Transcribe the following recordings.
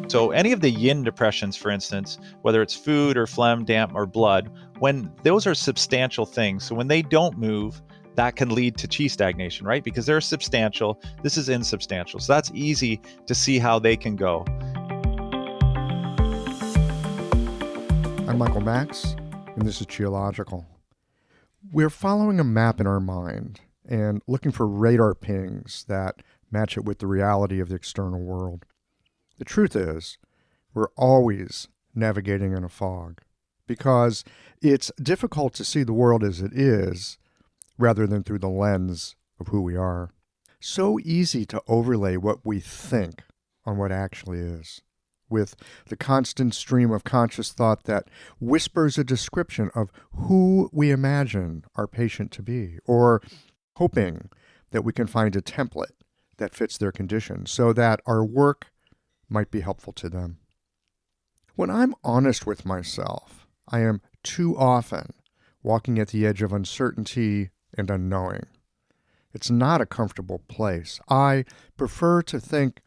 So any of the yin depressions, for instance, whether it's food or phlegm, damp, or blood, when those are substantial things, so when they don't move, that can lead to chi stagnation, right? Because they're substantial, this is insubstantial. So that's easy to see how they can go. I'm Michael Max, and this is Geological. We're following a map in our mind and looking for radar pings that match it with the reality of the external world. The truth is, we're always navigating in a fog because it's difficult to see the world as it is rather than through the lens of who we are. So easy to overlay what we think on what actually is, with the constant stream of conscious thought that whispers a description of who we imagine our patient to be, or hoping that we can find a template that fits their condition so that our work might be helpful to them. When I'm honest with myself, I am too often walking at the edge of uncertainty and unknowing. It's not a comfortable place. I prefer to think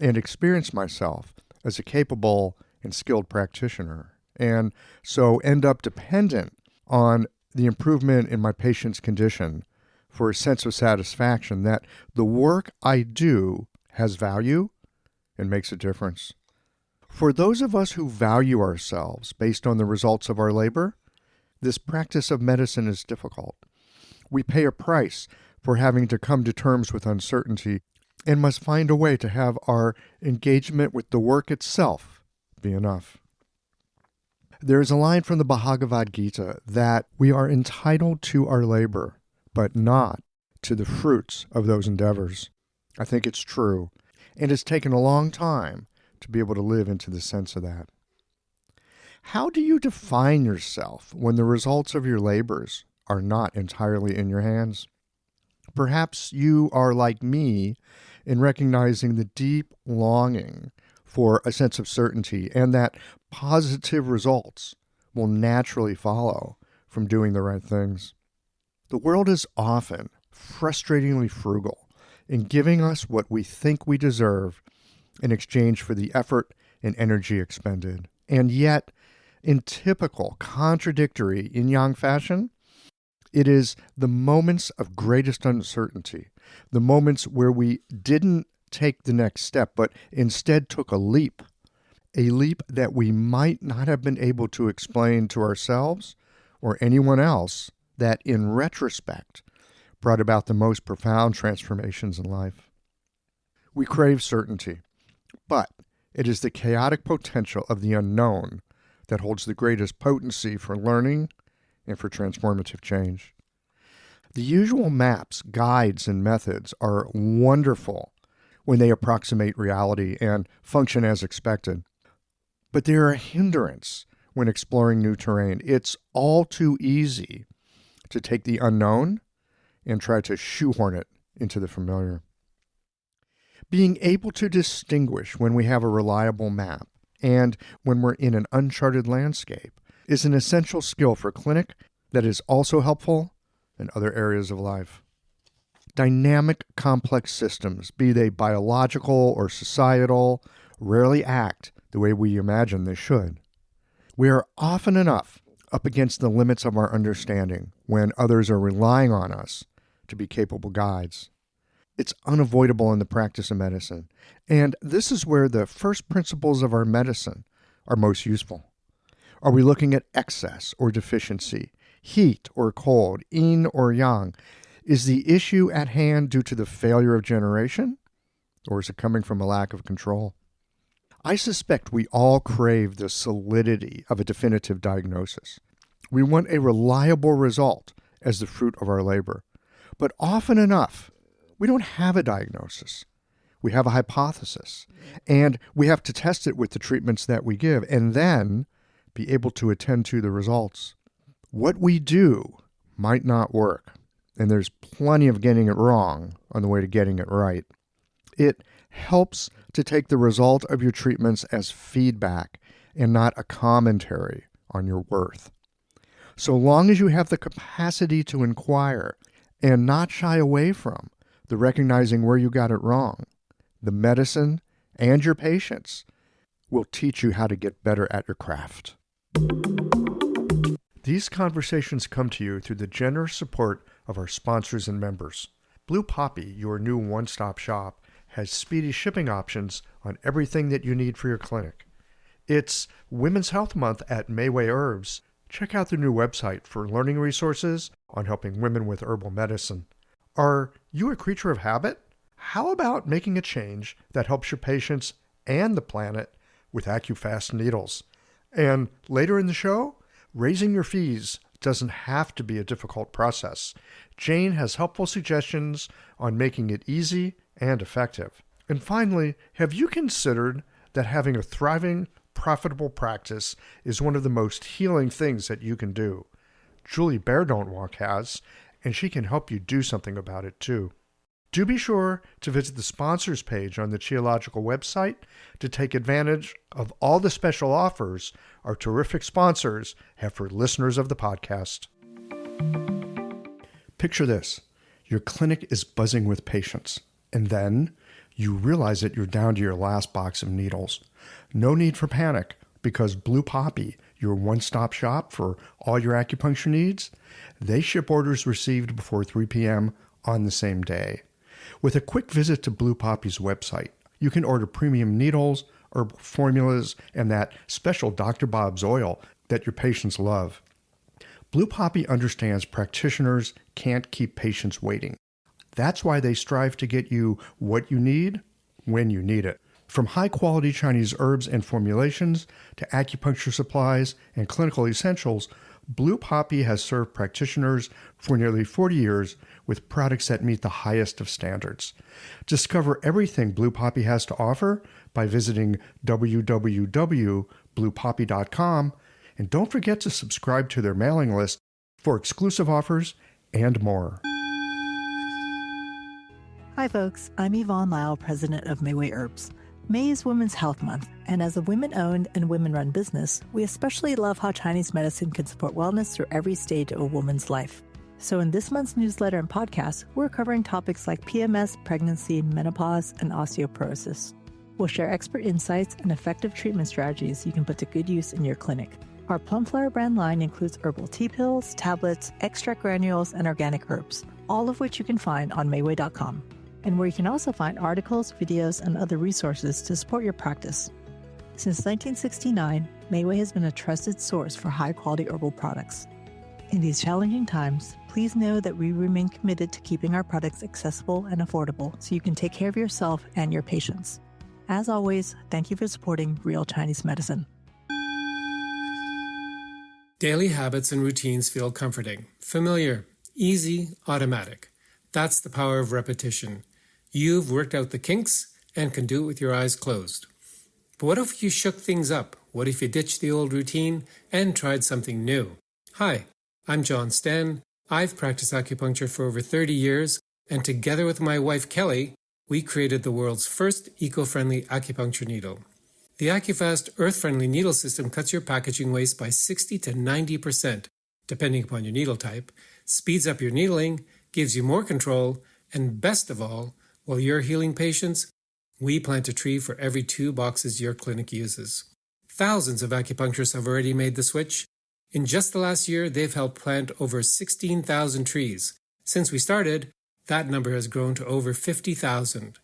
and experience myself as a capable and skilled practitioner, and so end up dependent on the improvement in my patient's condition for a sense of satisfaction that the work I do has value and makes a difference. For those of us who value ourselves based on the results of our labor, this practice of medicine is difficult. We pay a price for having to come to terms with uncertainty and must find a way to have our engagement with the work itself be enough. There is a line from the Bhagavad Gita that we are entitled to our labor, but not to the fruits of those endeavors. I think it's true, and it's taken a long time to be able to live into the sense of that. How do you define yourself when the results of your labors are not entirely in your hands? Perhaps you are like me in recognizing the deep longing for a sense of certainty and that positive results will naturally follow from doing the right things. The world is often frustratingly frugal in giving us what we think we deserve in exchange for the effort and energy expended. And yet, in typical contradictory yin-yang fashion, it is the moments of greatest uncertainty, the moments where we didn't take the next step, but instead took a leap that we might not have been able to explain to ourselves or anyone else, that in retrospect brought about the most profound transformations in life. We crave certainty, but it is the chaotic potential of the unknown that holds the greatest potency for learning and for transformative change. The usual maps, guides, and methods are wonderful when they approximate reality and function as expected, but they're a hindrance when exploring new terrain. It's all too easy to take the unknown and try to shoehorn it into the familiar. Being able to distinguish when we have a reliable map and when we're in an uncharted landscape is an essential skill for clinic that is also helpful in other areas of life. Dynamic, complex systems, be they biological or societal, rarely act the way we imagine they should. We are often enough up against the limits of our understanding when others are relying on us to be capable guides. It's unavoidable in the practice of medicine, and this is where the first principles of our medicine are most useful. Are we looking at excess or deficiency, heat or cold, yin or yang? Is the issue at hand due to the failure of generation, or is it coming from a lack of control? I suspect we all crave the solidity of a definitive diagnosis. We want a reliable result as the fruit of our labor. But often enough, we don't have a diagnosis. We have a hypothesis, and we have to test it with the treatments that we give, and then be able to attend to the results. What we do might not work, and there's plenty of getting it wrong on the way to getting it right. It helps to take the result of your treatments as feedback and not a commentary on your worth. So long as you have the capacity to inquire and not shy away from the recognizing where you got it wrong, the medicine and your patients will teach you how to get better at your craft. These conversations come to you through the generous support of our sponsors and members. Blue Poppy, your new one-stop shop, has speedy shipping options on everything that you need for your clinic. It's Women's Health Month at Mayway Herbs. Check out their new website for learning resources on helping women with herbal medicine. Are you a creature of habit? How about making a change that helps your patients and the planet with AccuFast needles? And later in the show, raising your fees doesn't have to be a difficult process. Jane has helpful suggestions on making it easy and effective. And finally, have you considered that having a thriving, profitable practice is one of the most healing things that you can do? Julie Bear Don't Walk has, and she can help you do something about it too. Do be sure to visit the sponsors page on the Qiological website to take advantage of all the special offers our terrific sponsors have for listeners of the podcast. Picture this. Your clinic is buzzing with patients, and then you realize that you're down to your last box of needles. No need for panic, because Blue Poppy, your one-stop shop for all your acupuncture needs, they ship orders received before 3 p.m. on the same day. With a quick visit to Blue Poppy's website, you can order premium needles, herbal formulas, and that special Dr. Bob's oil that your patients love. Blue Poppy understands practitioners can't keep patients waiting. That's why they strive to get you what you need when you need it. From high-quality Chinese herbs and formulations to acupuncture supplies and clinical essentials, Blue Poppy has served practitioners for nearly 40 years with products that meet the highest of standards. Discover everything Blue Poppy has to offer by visiting www.bluepoppy.com, and don't forget to subscribe to their mailing list for exclusive offers and more. Hi folks, I'm Yvonne Lyle, president of Mayway Herbs. May is Women's Health Month, and as a women-owned and women-run business, we especially love how Chinese medicine can support wellness through every stage of a woman's life. So in this month's newsletter and podcast, we're covering topics like PMS, pregnancy, menopause, and osteoporosis. We'll share expert insights and effective treatment strategies you can put to good use in your clinic. Our Plumflower brand line includes herbal tea pills, tablets, extract granules, and organic herbs, all of which you can find on Mayway.com, and where you can also find articles, videos, and other resources to support your practice. Since 1969, Mayway has been a trusted source for high-quality herbal products. In these challenging times, please know that we remain committed to keeping our products accessible and affordable so you can take care of yourself and your patients. As always, thank you for supporting Real Chinese Medicine. Daily habits and routines feel comforting, familiar, easy, automatic. That's the power of repetition. You've worked out the kinks and can do it with your eyes closed. But what if you shook things up? What if you ditched the old routine and tried something new? Hi, I'm John Sten. I've practiced acupuncture for over 30 years, and together with my wife Kelly, we created the world's first eco-friendly acupuncture needle. The AccuFast earth-friendly needle system cuts your packaging waste by 60 to 90%, depending upon your needle type, speeds up your needling, gives you more control, and best of all, while you're healing patients, we plant a tree for every 2 boxes your clinic uses. Thousands of acupuncturists have already made the switch. In just the last year, they've helped plant over 16,000 trees. Since we started, that number has grown to over 50,000.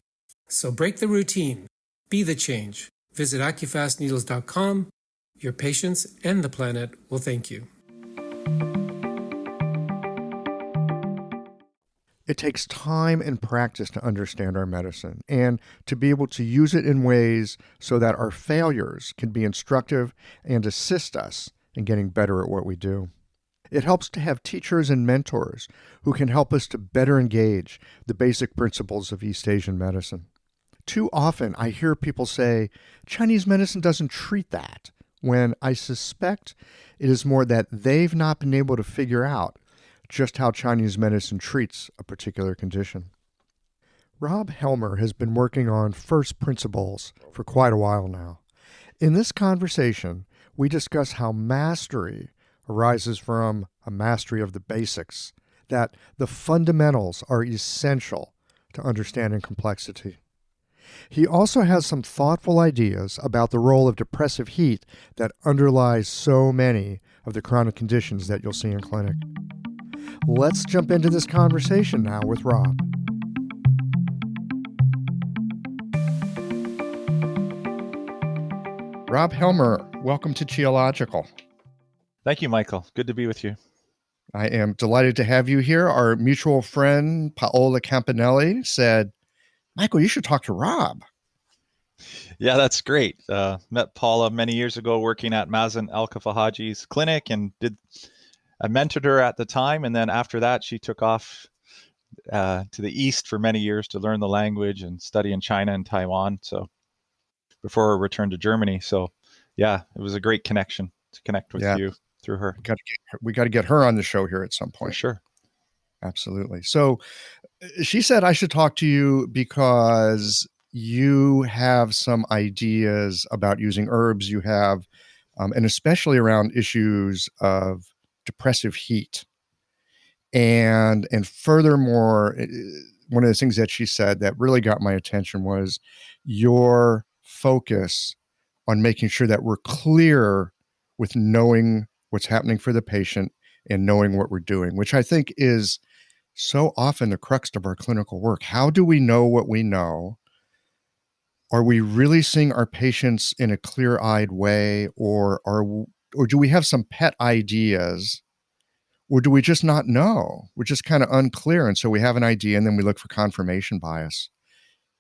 So break the routine. Be the change. Visit AccuFastNeedles.com. Your patients and the planet will thank you. It takes time and practice to understand our medicine and to be able to use it in ways so that our failures can be instructive and assist us in getting better at what we do. It helps to have teachers and mentors who can help us to better engage the basic principles of East Asian medicine. Too often I hear people say, Chinese medicine doesn't treat that, when I suspect it is more that they've not been able to figure out just how Chinese medicine treats a particular condition. Rob Helmer has been working on first principles for quite a while now. In this conversation, we discuss how mastery arises from a mastery of the basics, that the fundamentals are essential to understanding complexity. He also has some thoughtful ideas about the role of depressive heat that underlies so many of the chronic conditions that you'll see in clinic. Let's jump into this conversation now with Rob. Rob Helmer, welcome to Geological. Thank you, Michael. Good to be with you. I am delighted to have you here. Our mutual friend, Paola Campanelli, said, Michael, you should talk to Rob. Yeah, that's great. Met Paula many years ago working at Mazen Al-Kafahaji's clinic, and I mentored her at the time. And then after that, she took off to the East for many years to learn the language and study in China and Taiwan. So before her return to Germany. So yeah, it was a great connection to connect with you through her. We got to get her on the show here at some point. For sure. Absolutely. So she said I should talk to you because you have some ideas about using herbs. You have, and especially around issues of depressive heat. And furthermore, one of the things that she said that really got my attention was your focus on making sure that we're clear with knowing what's happening for the patient and knowing what we're doing, which I think is so often the crux of our clinical work. How do we know what we know? Are we really seeing our patients in a clear-eyed way, or do we have some pet ideas, or do we just not know? We're just kind of unclear, and so we have an idea, and then we look for confirmation bias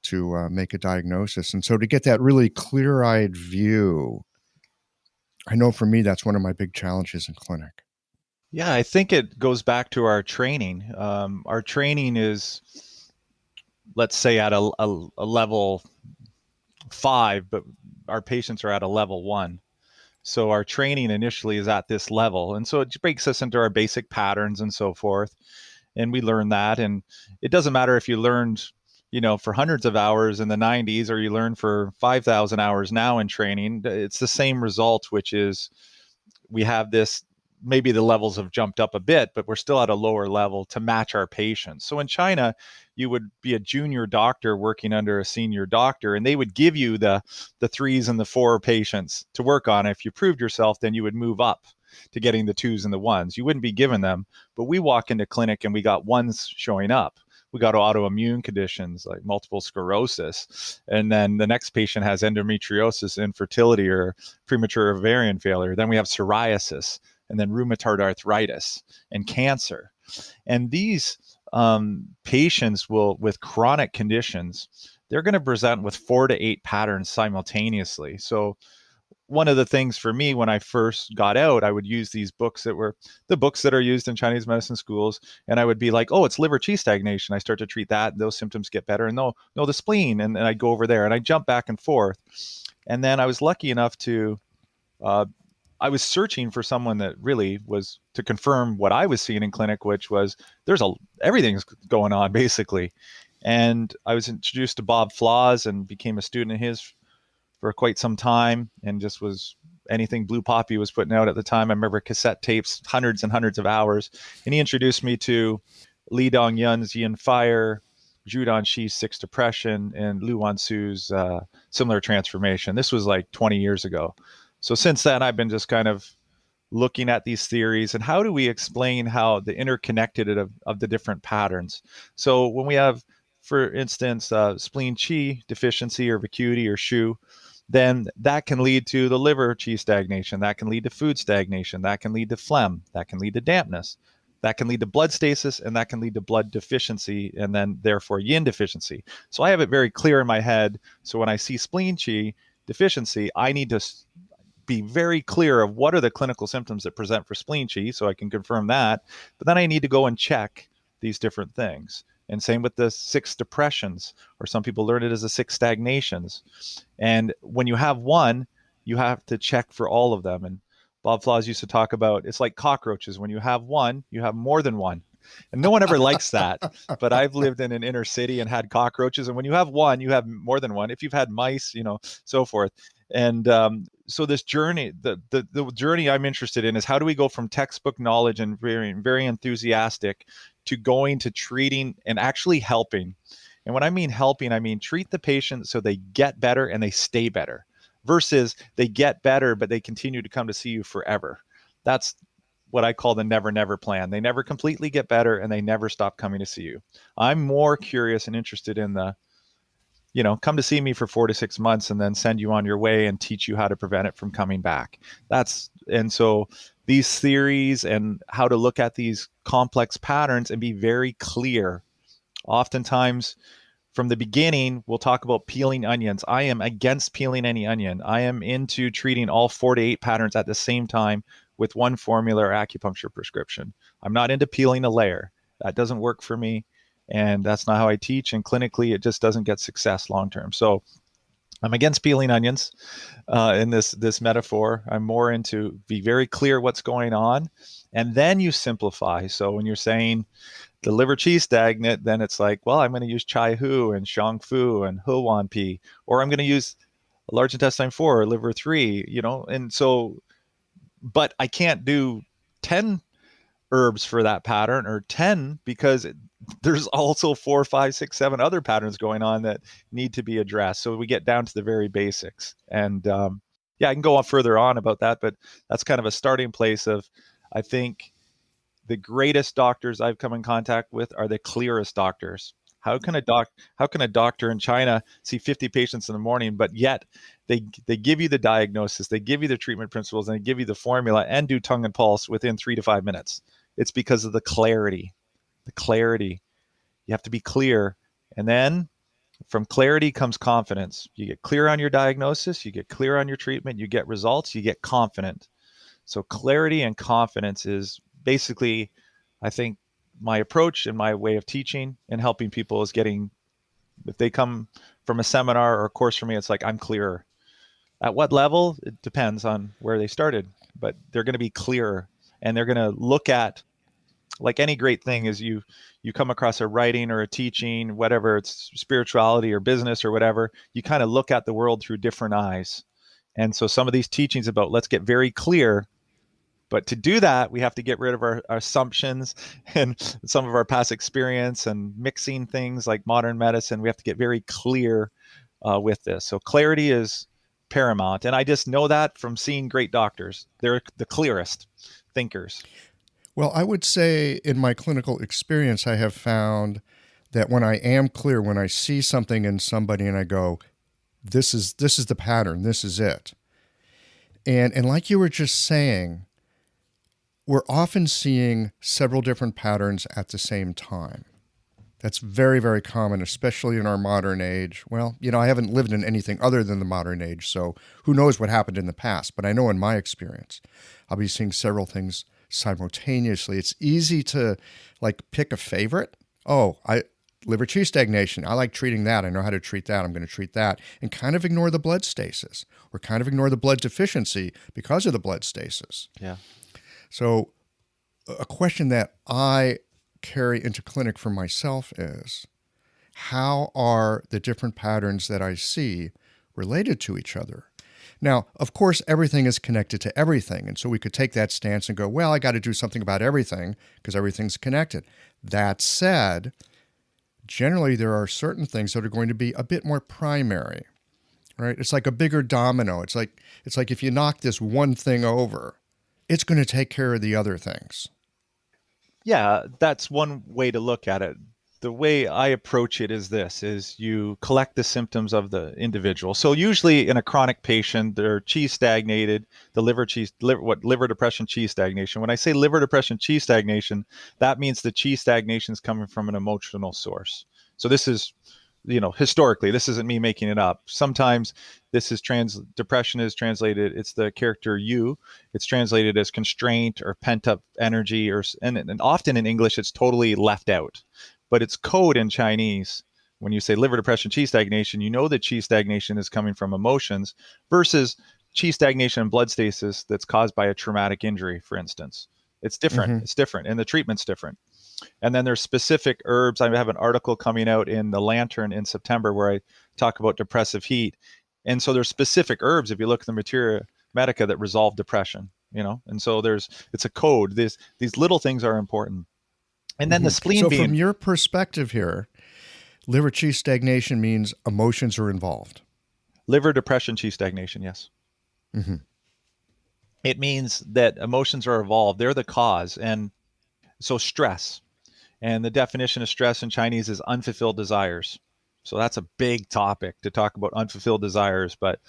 to make a diagnosis. And so to get that really clear-eyed view, I know for me that's one of my big challenges in clinic. Yeah, I think it goes back to our training. Our training is, let's say, at a level 5, but our patients are at a level 1. So our training initially is at this level. And so it breaks us into our basic patterns and so forth. And we learn that. And it doesn't matter if you learned, for hundreds of hours in the 90s or you learn for 5,000 hours now in training. It's the same result, which is we have this, maybe the levels have jumped up a bit, but we're still at a lower level to match our patients. So in China, you would be a junior doctor working under a senior doctor, and they would give you the 3s and the 4 patients to work on. If you proved yourself, then you would move up to getting the 2s and the 1s. You wouldn't be given them, but we walk into clinic and we got 1s showing up. We got autoimmune conditions like multiple sclerosis. And then the next patient has endometriosis, infertility, or premature ovarian failure. Then we have psoriasis, and then rheumatoid arthritis and cancer. And these patients with chronic conditions, they're going to present with 4 to 8 patterns simultaneously. So one of the things for me when I first got out, I would use these books that were the books that are used in Chinese medicine schools. And I would be like, oh, it's liver qi stagnation. I start to treat that. And those symptoms get better. And no, the spleen. And I go over there and I jump back and forth. And then I was lucky enough to, I was searching for someone that really was to confirm what I was seeing in clinic, which was everything's going on basically. And I was introduced to Bob Flaws and became a student of his for quite some time, and just was anything Blue Poppy was putting out at the time. I remember cassette tapes, hundreds and hundreds of hours. And he introduced me to Li Dongyun's Yin Fire, Zhu Danxi's Six Depression, and Lu Wansu's Similar Transformation. This was like 20 years ago. So since then, I've been just kind of looking at these theories and how do we explain how the interconnected of the different patterns. So when we have, for instance, spleen qi deficiency or vacuity or shu, then that can lead to the liver qi stagnation. That can lead to food stagnation. That can lead to phlegm. That can lead to dampness. That can lead to blood stasis, and that can lead to blood deficiency, and then therefore yin deficiency. So I have it very clear in my head. So when I see spleen qi deficiency, I need to be very clear of what are the clinical symptoms that present for spleen qi, so I can confirm that. But then I need to go and check these different things. And same with the 6 depressions, or some people learn it as the 6 stagnations. And when you have one, you have to check for all of them. And Bob Flaws used to talk about, it's like cockroaches. When you have one, you have more than one. And no one ever likes that. But I've lived in an inner city and had cockroaches. And when you have one, you have more than one. If you've had mice, so forth. And so this journey, the journey I'm interested in is how do we go from textbook knowledge and very, very enthusiastic to going to treating and actually helping. And when I mean helping, I mean treat the patient so they get better and they stay better, versus they get better, but they continue to come to see you forever. That's what I call the never, never plan. They never completely get better and they never stop coming to see you. I'm more curious and interested in the, come to see me for 4 to 6 months and then send you on your way and teach you how to prevent it from coming back. And so these theories and how to look at these complex patterns and be very clear. Oftentimes, from the beginning, we'll talk about peeling onions. I am against peeling any onion. I am into treating all 4 to 8 patterns at the same time with one formula or acupuncture prescription. I'm not into peeling a layer. That doesn't work for me. And that's not how I teach. And clinically, it just doesn't get success long term. So I'm against peeling onions in this metaphor. I'm more into be very clear what's going on. And then you simplify. So when you're saying the liver qi stagnant, then it's like, well, I'm going to use chai hu and shang fu and he wan pi, or I'm going to use large intestine 4 or liver 3, and so, but I can't do 10 herbs for that pattern, or 10, because there's also 4, 5, 6, 7 other patterns going on that need to be addressed. So we get down to the very basics. And yeah, I can go on further on about that, but that's kind of a starting place of, I think, the greatest doctors I've come in contact with are the clearest doctors. How can a doctor in China see 50 patients in the morning, but yet they give you the diagnosis, they give you the treatment principles, and they give you the formula and do tongue and pulse within 3 to 5 minutes? It's because of the clarity. The clarity. You have to be clear. And then from clarity comes confidence. You get clear on your diagnosis, you get clear on your treatment, you get results, you get confident. So clarity and confidence is basically, I think, my approach and my way of teaching and helping people is getting, if they come from a seminar or a course from me, it's like, I'm clearer. At what level? It depends on where they started, but they're going to be clearer, and they're going to look at, like any great thing is you come across a writing or a teaching, whatever, it's spirituality or business or whatever, you kind of look at the world through different eyes. And so some of these teachings about let's get very clear. But to do that, we have to get rid of our assumptions and some of our past experience and mixing things like modern medicine. We have to get very clear with this. So clarity is paramount. And I just know that from seeing great doctors. They're the clearest thinkers. Well, I would say in my clinical experience, I have found that when I am clear, when I see something in somebody and I go, this is the pattern, this is it. And like you were just saying, we're often seeing several different patterns at the same time. That's very, very common, especially in our modern age. Well, I haven't lived in anything other than the modern age, so who knows what happened in the past. But I know in my experience, I'll be seeing several things simultaneously. It's easy to pick a favorite. Liver qi stagnation. I like treating that. I know how to treat that. I'm going to treat that. And kind of ignore the blood stasis, or kind of ignore the blood deficiency because of the blood stasis. Yeah. So a question that I carry into clinic for myself is, how are the different patterns that I see related to each other? Now, of course, everything is connected to everything. And so we could take that stance and go, well, I got to do something about everything because everything's connected. That said, generally there are certain things that are going to be a bit more primary, right? It's like a bigger domino. It's like if you knock this one thing over, it's going to take care of the other things. Yeah, that's one way to look at it. The way I approach it is this, is you collect the symptoms of the individual. So usually in a chronic patient, they're qi stagnated, the liver depression qi stagnation. When I say liver depression qi stagnation, that means the qi stagnation is coming from an emotional source. So this is, historically, this isn't me making it up. Sometimes this is depression is translated, it's the character you, it's translated as constraint or pent up energy, and often in English, it's totally left out. But it's code in Chinese. When you say liver depression, qi stagnation, you know that qi stagnation is coming from emotions versus qi stagnation and blood stasis that's caused by a traumatic injury, for instance. It's different. Mm-hmm. It's different. And the treatment's different. And then there's specific herbs. I have an article coming out in the Lantern in September where I talk about depressive heat. And so there's specific herbs, if you look at the Materia Medica, that resolve depression, and so it's a code. These little things are important. And then the spleen So being, from your perspective here, Liver qi stagnation means emotions are involved. Liver depression, qi stagnation, yes. Mm-hmm. It means that emotions are involved. They're the cause. And so stress. And the definition of stress in Chinese is unfulfilled desires. So that's a big topic to talk about unfulfilled desires. But,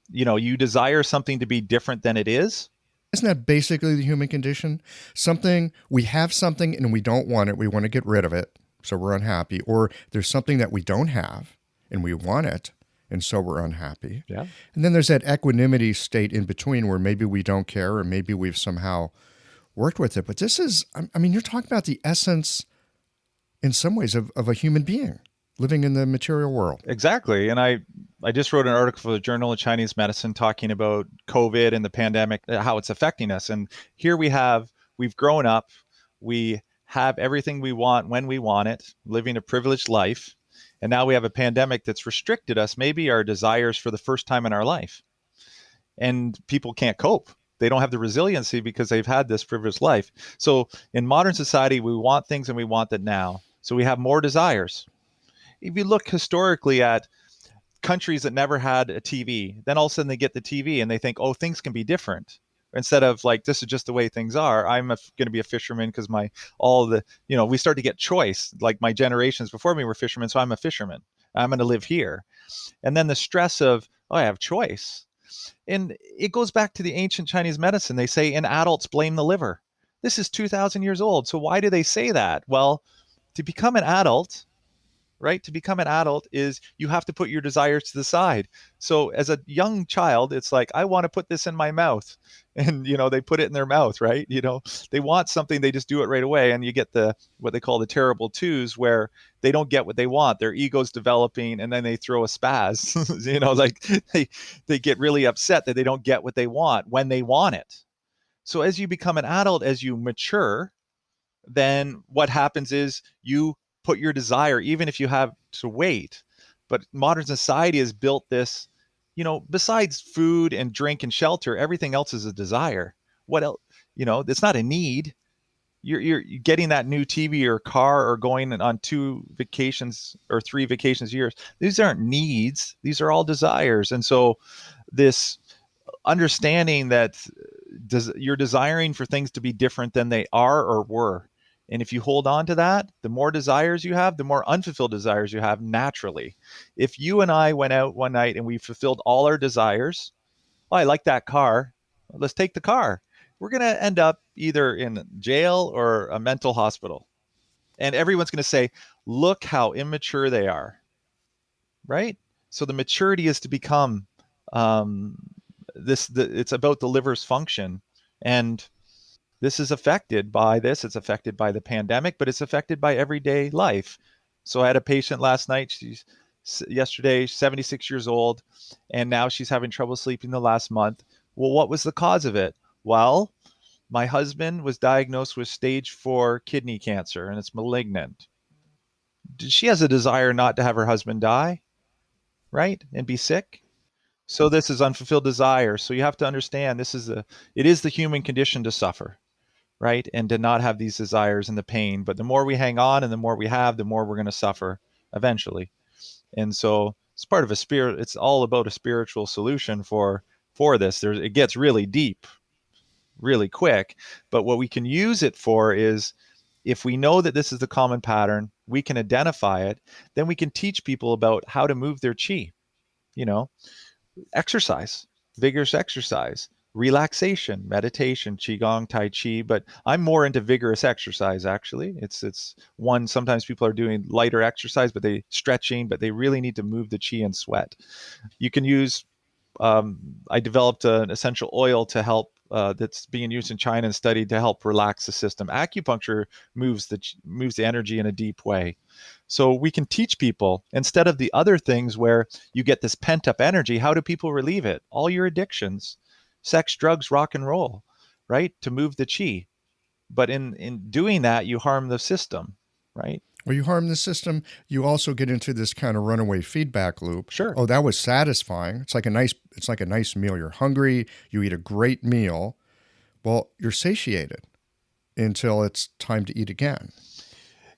you desire something to be different than it is. Isn't that basically the human condition? We have something and we don't want it. We want to get rid of it, so we're unhappy. Or there's something that we don't have and we want it, and so we're unhappy. Yeah. And then there's that equanimity state in between where maybe we don't care or maybe we've somehow worked with it. But this is, you're talking about the essence in some ways of a human being living in the material world. Exactly. And I just wrote an article for the Journal of Chinese Medicine talking about COVID and the pandemic, how it's affecting us. And here we've grown up, we have everything we want when we want it, living a privileged life. And now we have a pandemic that's restricted us, maybe our desires for the first time in our life. And people can't cope. They don't have the resiliency because they've had this privileged life. So in modern society, we want things and we want it now. So we have more desires. If you look historically at countries that never had a TV, then all of a sudden they get the TV and they think, oh, things can be different. Instead of like, this is just the way things are. I'm going to be a fisherman because we start to get choice. Like my generations before me were fishermen, so I'm a fisherman. I'm going to live here. And then the stress of, oh, I have choice. And it goes back to the ancient Chinese medicine. They say in adults blame the liver. This is 2,000 years old. So why do they say that? Well, to become an adult, right? To become an adult is you have to put your desires to the side. So as a young child, it's like, I want to put this in my mouth. And, they put it in their mouth, right? They want something, they just do it right away. And you get what they call the terrible twos, where they don't get what they want. Their ego's developing and then they throw a spaz, like they get really upset that they don't get what they want when they want it. So as you become an adult, as you mature, then what happens is you put your desire, even if you have to wait. But modern society has built this, besides food and drink and shelter, everything else is a desire. What else? It's not a need. You're getting that new TV or car or going on 2 vacations or 3 vacations a year. These aren't needs. These are all desires. And so this understanding that you're desiring for things to be different than they are or were. And if you hold on to that, the more desires you have, the more unfulfilled desires you have naturally. If you and I went out one night and we fulfilled all our desires, oh, I like that car. Let's take the car. We're going to end up either in jail or a mental hospital. And everyone's going to say, look how immature they are. Right? So the maturity is to become it's about the liver's function. And this is affected by this. It's affected by the pandemic, but it's affected by everyday life. So I had a patient last night. Yesterday, 76 years old, and now she's having trouble sleeping the last month. Well, what was the cause of it? Well, my husband was diagnosed with stage 4 kidney cancer, and it's malignant. She has a desire not to have her husband die, right? And be sick. So this is unfulfilled desire. So you have to understand it is the human condition to suffer, right? And to not have these desires and the pain. But the more we hang on and the more we have, the more we're going to suffer eventually. And so it's part of it's all about a spiritual solution for this. It gets really deep, really quick. But what we can use it for is, if we know that this is the common pattern, we can identify it, then we can teach people about how to move their chi, exercise, vigorous exercise, relaxation, meditation, qigong, tai chi. But I'm more into vigorous exercise. Actually, it's one. Sometimes people are doing lighter exercise, but they really need to move the chi and sweat. You can use. I developed an essential oil to help. That's being used in China and studied to help relax the system. Acupuncture moves the energy in a deep way. So we can teach people, instead of the other things where you get this pent up energy, how do people relieve it? All your addictions, sex, drugs, rock and roll, right? To move the chi. But in doing that, you harm the system, right? Well, you harm the system. You also get into this kind of runaway feedback loop. Sure. Oh, that was satisfying. It's like a nice meal. You're hungry. You eat a great meal. Well, you're satiated until it's time to eat again.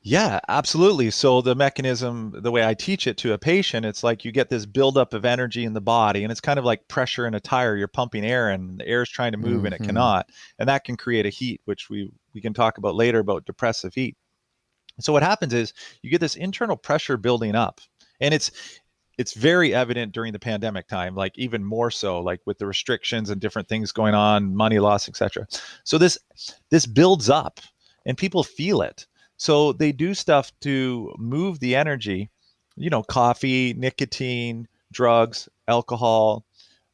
Yeah, absolutely. So the mechanism, the way I teach it to a patient, it's like you get this buildup of energy in the body, and it's kind of like pressure in a tire. You're pumping air, and the air is trying to move, and it Hmm. cannot, and that can create a heat, which we can talk about later about depressive heat. So what happens is you get this internal pressure building up, and it's very evident during the pandemic time, like even more so, like with the restrictions and different things going on, money loss, etc. So this builds up, and people feel it. So they do stuff to move the energy, coffee, nicotine, drugs, alcohol,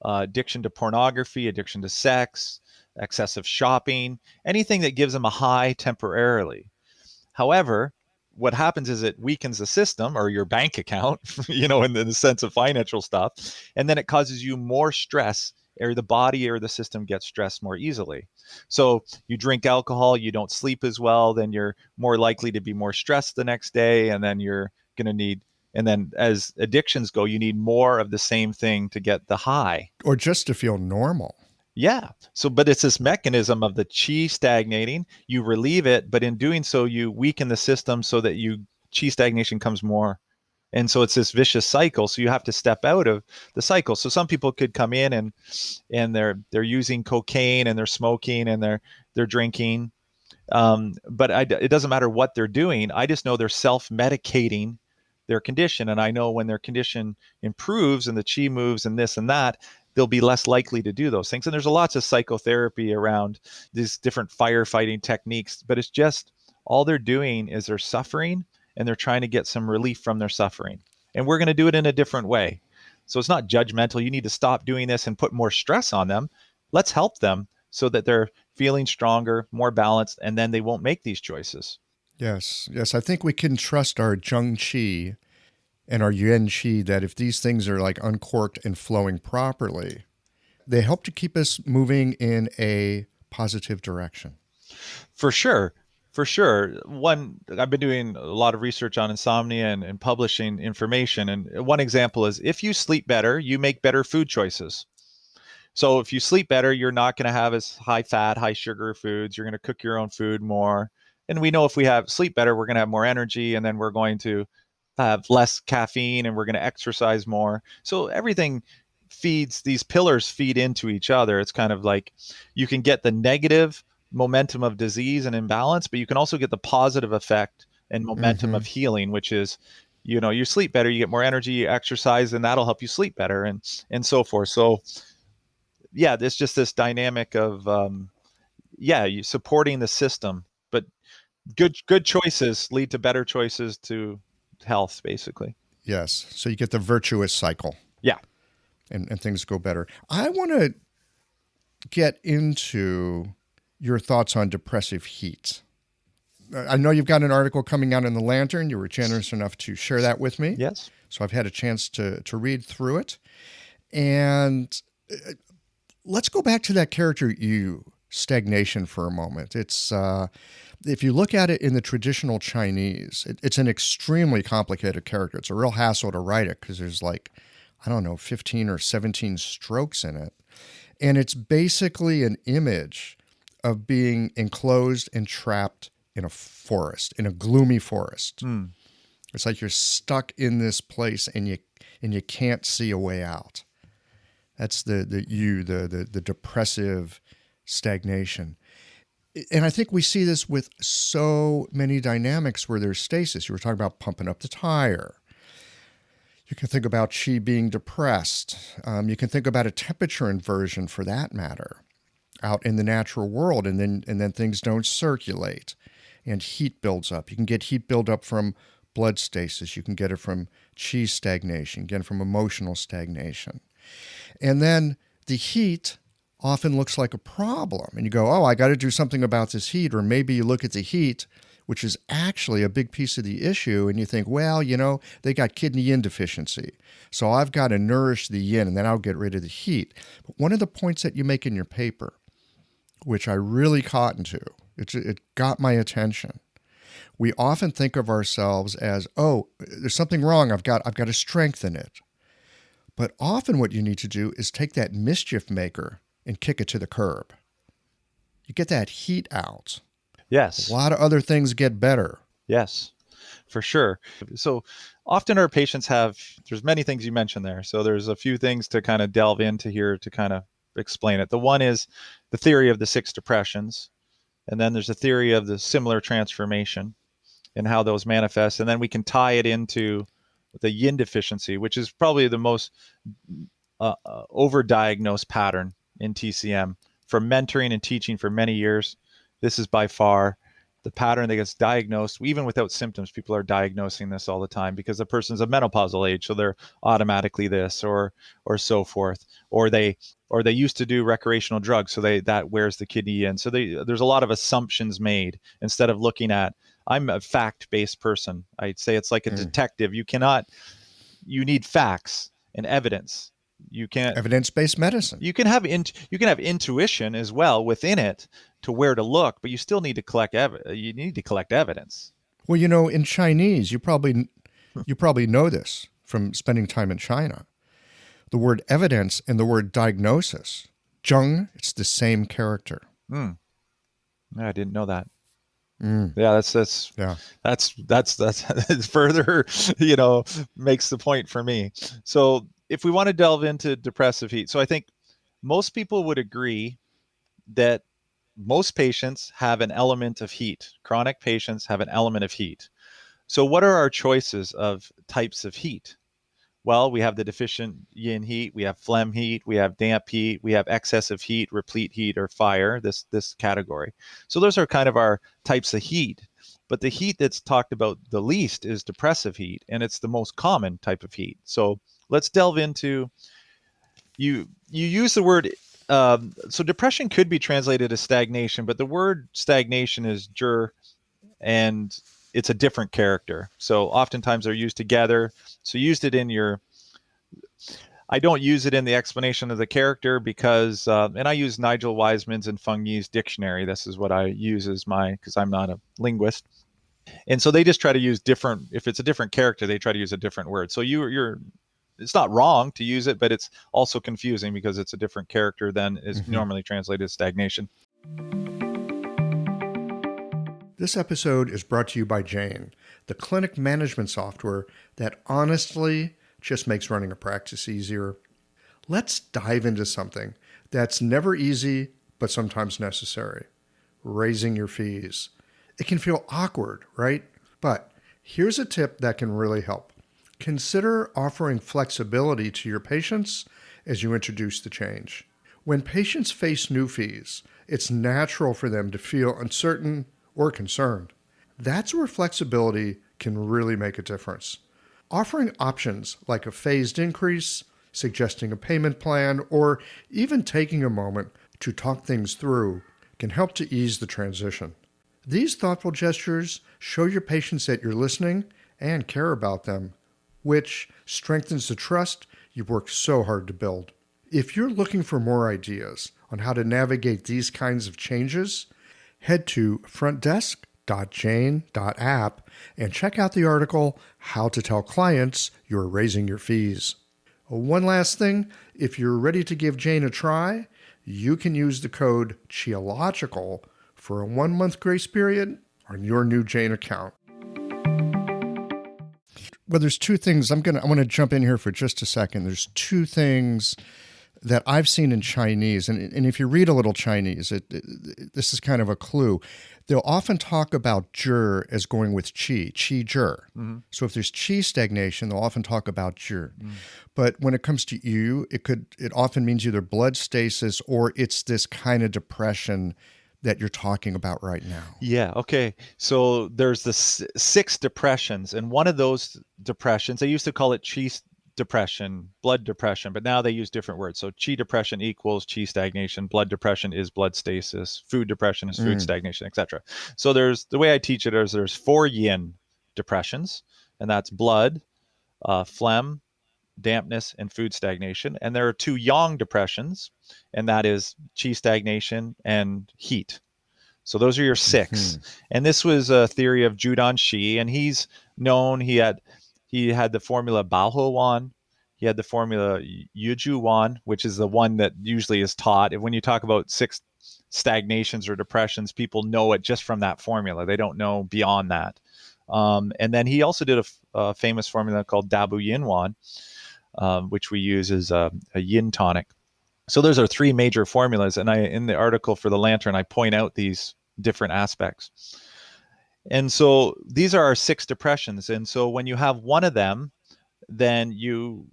addiction to pornography, addiction to sex, excessive shopping, anything that gives them a high temporarily. However, what happens is it weakens the system or your bank account, in the sense of financial stuff, and then it causes you more stress, or the body or the system gets stressed more easily. So you drink alcohol, you don't sleep as well, then you're more likely to be more stressed the next day, and then you're going to need, and then as addictions go, you need more of the same thing to get the high. Or just to feel normal. Yeah. So, but it's this mechanism of the chi stagnating. You relieve it, but in doing so, you weaken the system so that chi stagnation comes more. And so it's this vicious cycle. So you have to step out of the cycle. So some people could come in and they're using cocaine and they're smoking and they're drinking. But it doesn't matter what they're doing. I just know they're self medicating their condition. And I know when their condition improves and the chi moves and this and that, they'll be less likely to do those things. And there's lots of psychotherapy around these different firefighting techniques, but it's just all they're doing is they're suffering and they're trying to get some relief from their suffering. And we're going to do it in a different way. So it's not judgmental. You need to stop doing this and put more stress on them. Let's help them so that they're feeling stronger, more balanced, and then they won't make these choices. Yes, yes. I think we can trust our Zheng Qi and our Yuan Qi that if these things are like uncorked and flowing properly, they help to keep us moving in a positive direction. For sure. For sure. I've been doing a lot of research on insomnia and publishing information. And one example is if you sleep better, you make better food choices. So if you sleep better, you're not going to have as high fat, high sugar foods. You're going to cook your own food more. And we know if we have sleep better, we're going to have more energy, and then we're going to have less caffeine, and we're going to exercise more. So everything these pillars feed into each other. It's kind of like you can get the negative momentum of disease and imbalance, but you can also get the positive effect and momentum Hmm. of healing, which is, you sleep better, you get more energy, you exercise, and that'll help you sleep better, and so forth. So yeah, it's just this dynamic of you supporting the system, but good choices lead to better choices to health, basically. Yes. So you get the virtuous cycle Yeah. and things go better. I want to get into your thoughts on depressive heat. I know you've got an article coming out in the Lantern. You were generous enough to share that with me. Yes. So I've had a chance to read through it. And let's go back to that character you, stagnation, for a moment. It's if you look at it in the traditional Chinese, it's an extremely complicated character. It's a real hassle to write it because there's like, I don't know, 15 or 17 strokes in it. And it's basically an image of being enclosed and trapped in a forest, in a gloomy forest. Mm. It's like you're stuck in this place and you can't see a way out. That's the depressive stagnation. And I think we see this with so many dynamics where there's stasis. You were talking about pumping up the tire. You can think about chi being depressed. You can think about a temperature inversion for that matter out in the natural world, and then things don't circulate and heat builds up. You can get heat buildup from blood stasis. You can get it from chi stagnation, get it from emotional stagnation. And then the heat often looks like a problem. And you go, oh, I got to do something about this heat. Or maybe you look at the heat, which is actually a big piece of the issue, and you think, well, they got kidney yin deficiency. So I've got to nourish the yin, and then I'll get rid of the heat. But one of the points that you make in your paper, which I really cotton to, it got my attention. We often think of ourselves as, oh, there's something wrong. I've got to strengthen it. But often what you need to do is take that mischief maker and kick it to the curb. You get that heat out. A Yes. lot of other things get better. Yes. For sure. So often our patients have, there's many things you mentioned there. So there's a few things to kind of delve into here to kind of explain it. The one is the theory of the 6 depressions. And then there's a theory of the similar transformation and how those manifest. And then we can tie it into the yin deficiency, which is probably the most overdiagnosed pattern in TCM. From mentoring and teaching for many years, this is by far the pattern that gets diagnosed. Even without symptoms, people are diagnosing this all the time because the person's of menopausal age, so they're automatically this, or so forth, or they used to do recreational drugs, so that wears the kidney in. So there's a lot of assumptions made instead of looking at, I'm a fact-based person. I'd say it's like a detective. You need facts and evidence. You can't Evidence-based medicine. You can have intuition as well within it to where to look, but you still need to collect evidence. Well, in Chinese, you probably know this from spending time in China. The word evidence and the word diagnosis, zheng, it's the same character. I didn't know that. Yeah, that's further, makes the point for me. So if we want to delve into depressive heat, so I think most people would agree that most patients have an element of heat. Chronic patients have an element of heat. So what are our choices of types of heat? Well, we have the deficient yin heat, we have phlegm heat, we have damp heat, we have excessive heat, replete heat, or fire, this category. So those are kind of our types of heat. But the heat that's talked about the least is depressive heat, and it's the most common type of heat. So let's delve into, you use the word, so depression could be translated as stagnation, but the word stagnation is jur, and it's a different character. So oftentimes they're used together. So I don't use it in the explanation of the character because, and I use Nigel Wiseman's and Feng Yi's dictionary. This is what I use as because I'm not a linguist. And so they just try to use if it's a different character, they try to use a different word. So it's not wrong to use it, but it's also confusing because it's a different character than is normally translated as stagnation. This episode is brought to you by Jane, the clinic management software that honestly just makes running a practice easier. Let's dive into something that's never easy, but sometimes necessary: raising your fees. It can feel awkward, right? But here's a tip that can really help. Consider offering flexibility to your patients as you introduce the change. When patients face new fees, it's natural for them to feel uncertain or concerned. That's where flexibility can really make a difference. Offering options like a phased increase, suggesting a payment plan, or even taking a moment to talk things through can help to ease the transition. These thoughtful gestures show your patients that you're listening and care about them, which strengthens the trust you've worked so hard to build. If you're looking for more ideas on how to navigate these kinds of changes, head to frontdesk.jane.app and check out the article, How to Tell Clients You're Raising Your Fees. One last thing, if you're ready to give Jane a try, you can use the code CHEOLOGICAL for a 1-month grace period on your new Jane account. Well, there's two things. I want to jump in here for just a second. There's two things that I've seen in Chinese, and if you read a little Chinese, this is kind of a clue. They'll often talk about zhi as going with qi zhi. Mm-hmm. So if there's qi stagnation, they'll often talk about zhi. Mm. But when it comes to yu, it often means either blood stasis or it's this kind of depression that you're talking about right now. Yeah, okay. So there's the 6 depressions, and one of those depressions, they used to call it qi depression, blood depression, but now they use different words. So qi depression equals qi stagnation, blood depression is blood stasis, food depression is food stagnation, etc. So the way I teach it is there's 4 yin depressions, and that's blood, phlegm, dampness, and food stagnation. And there are 2 yang depressions, and that is qi stagnation and heat. So those are your 6. Mm-hmm. And this was a theory of Judan Shi, and he's known, he had the formula Baohe Wan. He had the formula Yuju Wan, which is the one that usually is taught. And when you talk about 6 stagnations or depressions, people know it just from that formula. They don't know beyond that. And then he also did a famous formula called Dabu Yin Wan, which we use as a yin tonic. So those are three major formulas. And in the article for the Lantern, I point out these different aspects. And so these are our 6 depressions. And so when you have one of them, then you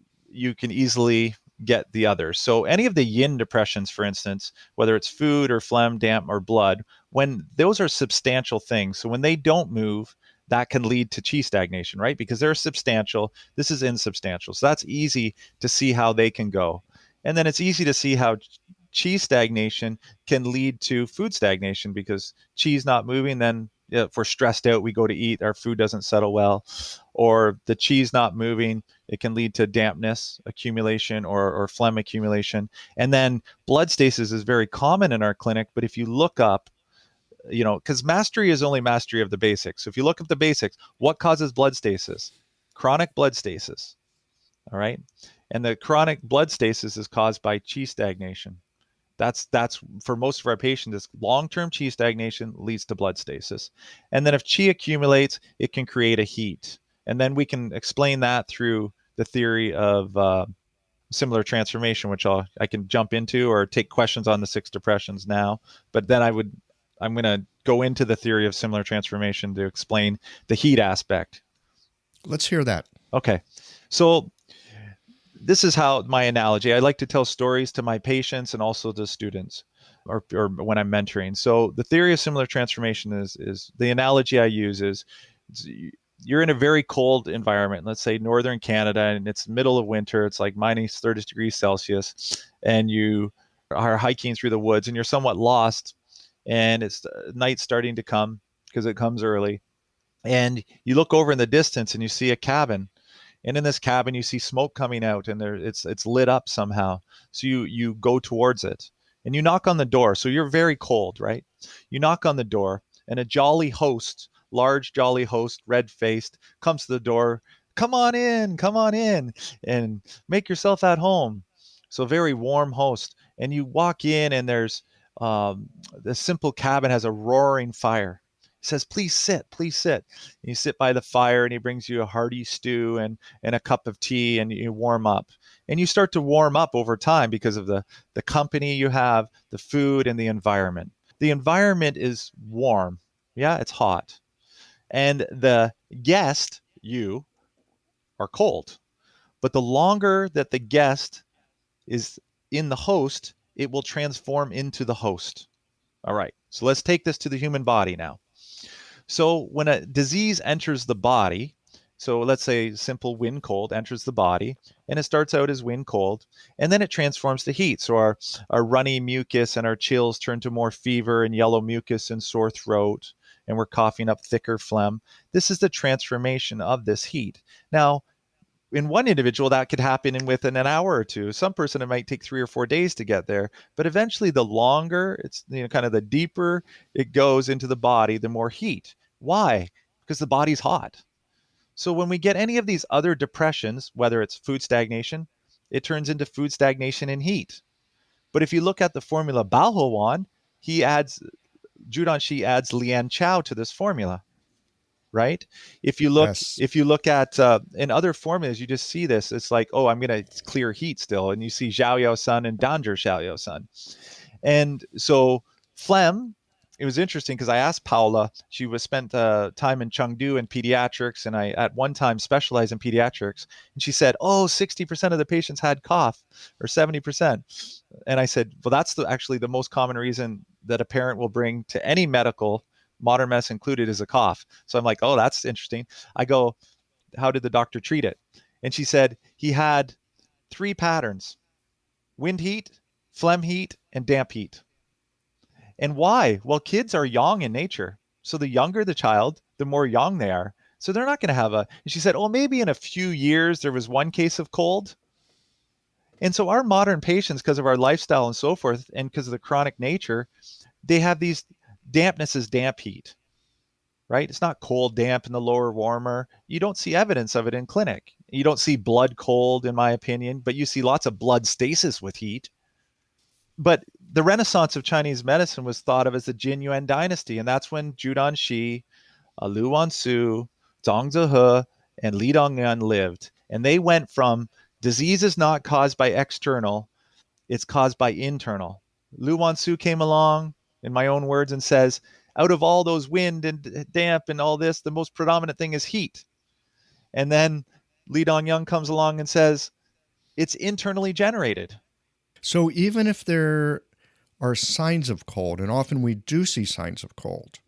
can easily get the others. So any of the yin depressions, for instance, whether it's food or phlegm, damp, or blood, when those are substantial things, so when they don't move, that can lead to qi stagnation, right? Because they're substantial. This is insubstantial. So that's easy to see how they can go. And then it's easy to see how qi stagnation can lead to food stagnation, because qi is not moving. Then if we're stressed out, we go to eat, our food doesn't settle well. Or the qi not moving, it can lead to dampness accumulation or phlegm accumulation. And then blood stasis is very common in our clinic. But if you look up, because mastery is only mastery of the basics. So if you look at the basics, what causes blood stasis? Chronic blood stasis. All right. And the chronic blood stasis is caused by qi stagnation. That's for most of our patients, it's long-term qi stagnation leads to blood stasis. And then if qi accumulates, it can create a heat. And then we can explain that through the theory of similar transformation, which I can jump into or take questions on the 6 depressions now. But then I'm going to go into the theory of similar transformation to explain the heat aspect. Let's hear that. Okay. So this is how my analogy, I like to tell stories to my patients and also to students or when I'm mentoring. So the theory of similar transformation is the analogy I use is you're in a very cold environment, let's say northern Canada, and it's middle of winter. It's like minus 30 degrees Celsius, and you are hiking through the woods and you're somewhat lost, and it's night starting to come because it comes early. And you look over in the distance and you see a cabin. And in this cabin, you see smoke coming out, and it's lit up somehow. So you go towards it, and you knock on the door. So you're very cold, right? You knock on the door, and a jolly host, large jolly host, red faced, comes to the door. Come on in, and make yourself at home. So very warm host, and you walk in, and there's the simple cabin has a roaring fire. He says, please sit, please sit. And you sit by the fire, and he brings you a hearty stew and a cup of tea, and you warm up. And you start to warm up over time because of the company you have, the food, and the environment. The environment is warm. Yeah, it's hot. And the guest, you, are cold. But the longer that the guest is in the host, it will transform into the host. All right. So let's take this to the human body now. So when a disease enters the body, so let's say simple wind cold enters the body, and it starts out as wind cold, and then it transforms to heat. So our runny mucus and our chills turn to more fever and yellow mucus and sore throat, and we're coughing up thicker phlegm. This is the transformation of this heat. Now, in one individual, that could happen within an hour or two. Some person, it might take 3 or 4 days to get there. But eventually, the longer it's, kind of the deeper it goes into the body, the more heat. Why? Because the body's hot. So when we get any of these other depressions, whether it's food stagnation, it turns into food stagnation and heat. But if you look at the formula Bao Wan, Judan Shi adds Lian Chao to this formula, right? Yes. If you look at in other formulas, you just see this. It's like, oh, I'm going to clear heat still, and you see Zhao Yao Sun and Danger Xiao Yao Sun. And so phlegm, it was interesting because I asked Paula, she was spent time in Chengdu in pediatrics, and I at one time specialized in pediatrics, and she said, oh, 60% of the patients had cough, or 70%. And I said, well, that's actually the most common reason that a parent will bring to any medical, modern medicine included, is a cough. So I'm like, oh, that's interesting. I go, how did the doctor treat it? And she said he had 3 patterns: wind heat, phlegm heat, and damp heat. And why? Well, kids are yang in nature. So the younger the child, the more yang they are. So they're not going to have a. And she said, oh, maybe in a few years there was one case of cold. And so our modern patients, because of our lifestyle and so forth, and because of the chronic nature, they have these dampness as damp heat, right? It's not cold, damp, and the lower warmer. You don't see evidence of it in clinic. You don't see blood cold, in my opinion, but you see lots of blood stasis with heat. But the renaissance of Chinese medicine was thought of as the Jin Yuan dynasty, and that's when Judan Shi, Lu Wansu, Zhang Zehe, and Li Dongyun lived. And they went from disease is not caused by external, it's caused by internal. Lu Wansu came along, in my own words, and says, out of all those wind and damp and all this, the most predominant thing is heat. And then Li Dongyun comes along and says, it's internally generated. So even if there are signs of cold, and often we do see signs of cold.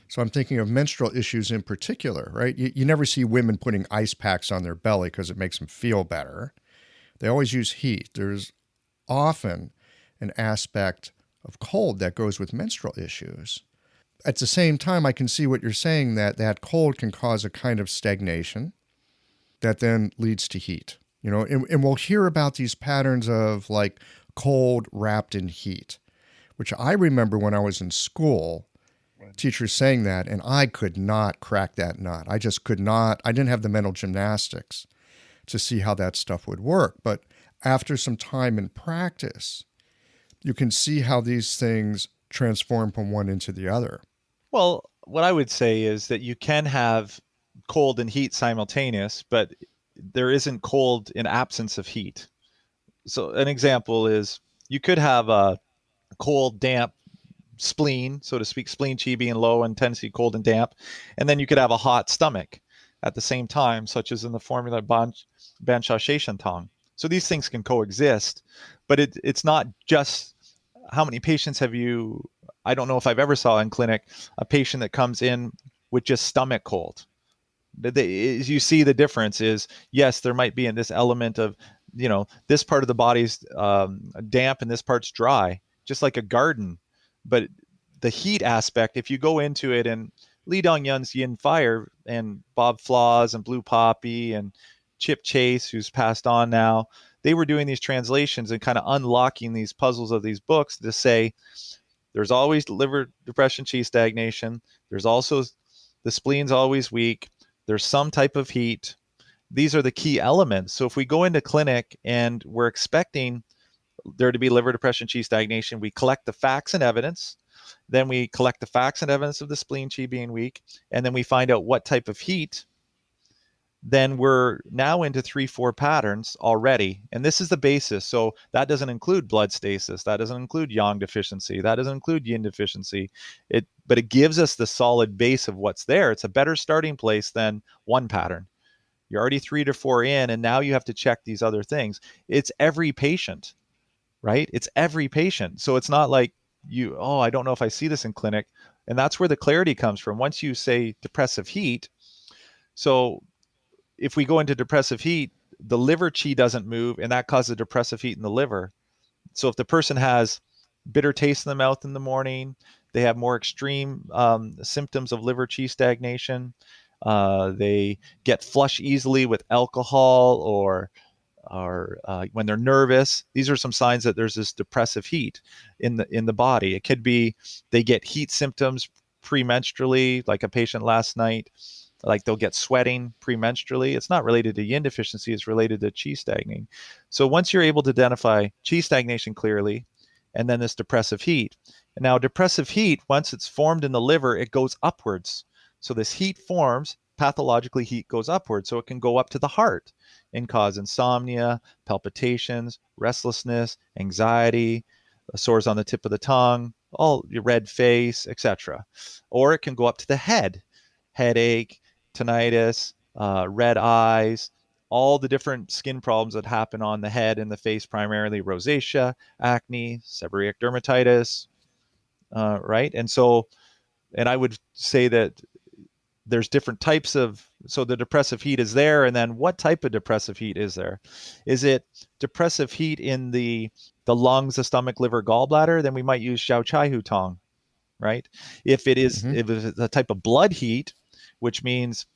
So I'm thinking of menstrual issues in particular, right? You never see women putting ice packs on their belly because it makes them feel better. They always use heat. There's often an aspect of cold that goes with menstrual issues. At the same time, I can see what you're saying, that that cold can cause a kind of stagnation that then leads to heat. And we'll hear about these patterns of like cold wrapped in heat, which I remember when I was in school, teachers saying that, and I could not crack that nut. I just could not. I didn't have the mental gymnastics to see how that stuff would work. But after some time in practice, you can see how these things transform from one into the other. Well, what I would say is that you can have cold and heat simultaneous, but there isn't cold in absence of heat. So an example is you could have a cold, damp spleen, so to speak, spleen chi being low and tendency cold and damp, and then you could have a hot stomach at the same time, such as in the formula Ban Sha She Shen Tong. So these things can coexist, but it's not just how many patients have you. I don't know if I've ever saw in clinic a patient that comes in with just stomach cold. You see the difference is, yes, there might be in this element of, this part of the body's damp and this part's dry, just like a garden. But the heat aspect, if you go into it, and Li Dongyun's Yin Fire and Bob Flaws and Blue Poppy and Chip Chase, who's passed on now, they were doing these translations and kind of unlocking these puzzles of these books to say there's always liver depression, chi stagnation. There's also the spleen's always weak. There's some type of heat. These are the key elements. So if we go into clinic and we're expecting there to be liver depression, chi stagnation, we collect the facts and evidence. Then we collect the facts and evidence of the spleen chi being weak. And then we find out what type of heat. Then we're now into 3-4 patterns already. And this is the basis. So that doesn't include blood stasis. That doesn't include yang deficiency. That doesn't include yin deficiency. But it gives us the solid base of what's there. It's a better starting place than one pattern. You're already 3 to 4 in, and now you have to check these other things. It's every patient, right? It's every patient. So it's not like I don't know if I see this in clinic. And that's where the clarity comes from. Once you say depressive heat, so if we go into depressive heat, the liver chi doesn't move, and that causes depressive heat in the liver. So if the person has bitter taste in the mouth in the morning, they have more extreme symptoms of liver chi stagnation. They get flush easily with alcohol, or when they're nervous. These are some signs that there's this depressive heat in the body. It could be they get heat symptoms premenstrually, like a patient last night. Like they'll get sweating premenstrually. It's not related to yin deficiency. It's related to qi stagnating. So once you're able to identify qi stagnation clearly, and then this depressive heat. And now depressive heat, once it's formed in the liver, it goes upwards. So this heat forms, pathologically heat goes upwards. So it can go up to the heart and cause insomnia, palpitations, restlessness, anxiety, sores on the tip of the tongue, all your red face, etc. Or it can go up to the head, headache, tinnitus, red eyes, all the different skin problems that happen on the head and the face, primarily rosacea, acne, seborrheic dermatitis, right? And I would say that there's different types of, so the depressive heat is there, and then what type of depressive heat is there? Is it depressive heat in the lungs, the stomach, liver, gallbladder? Then we might use Xiao Chai Hu Tong, right? If it's a type of blood heat, which means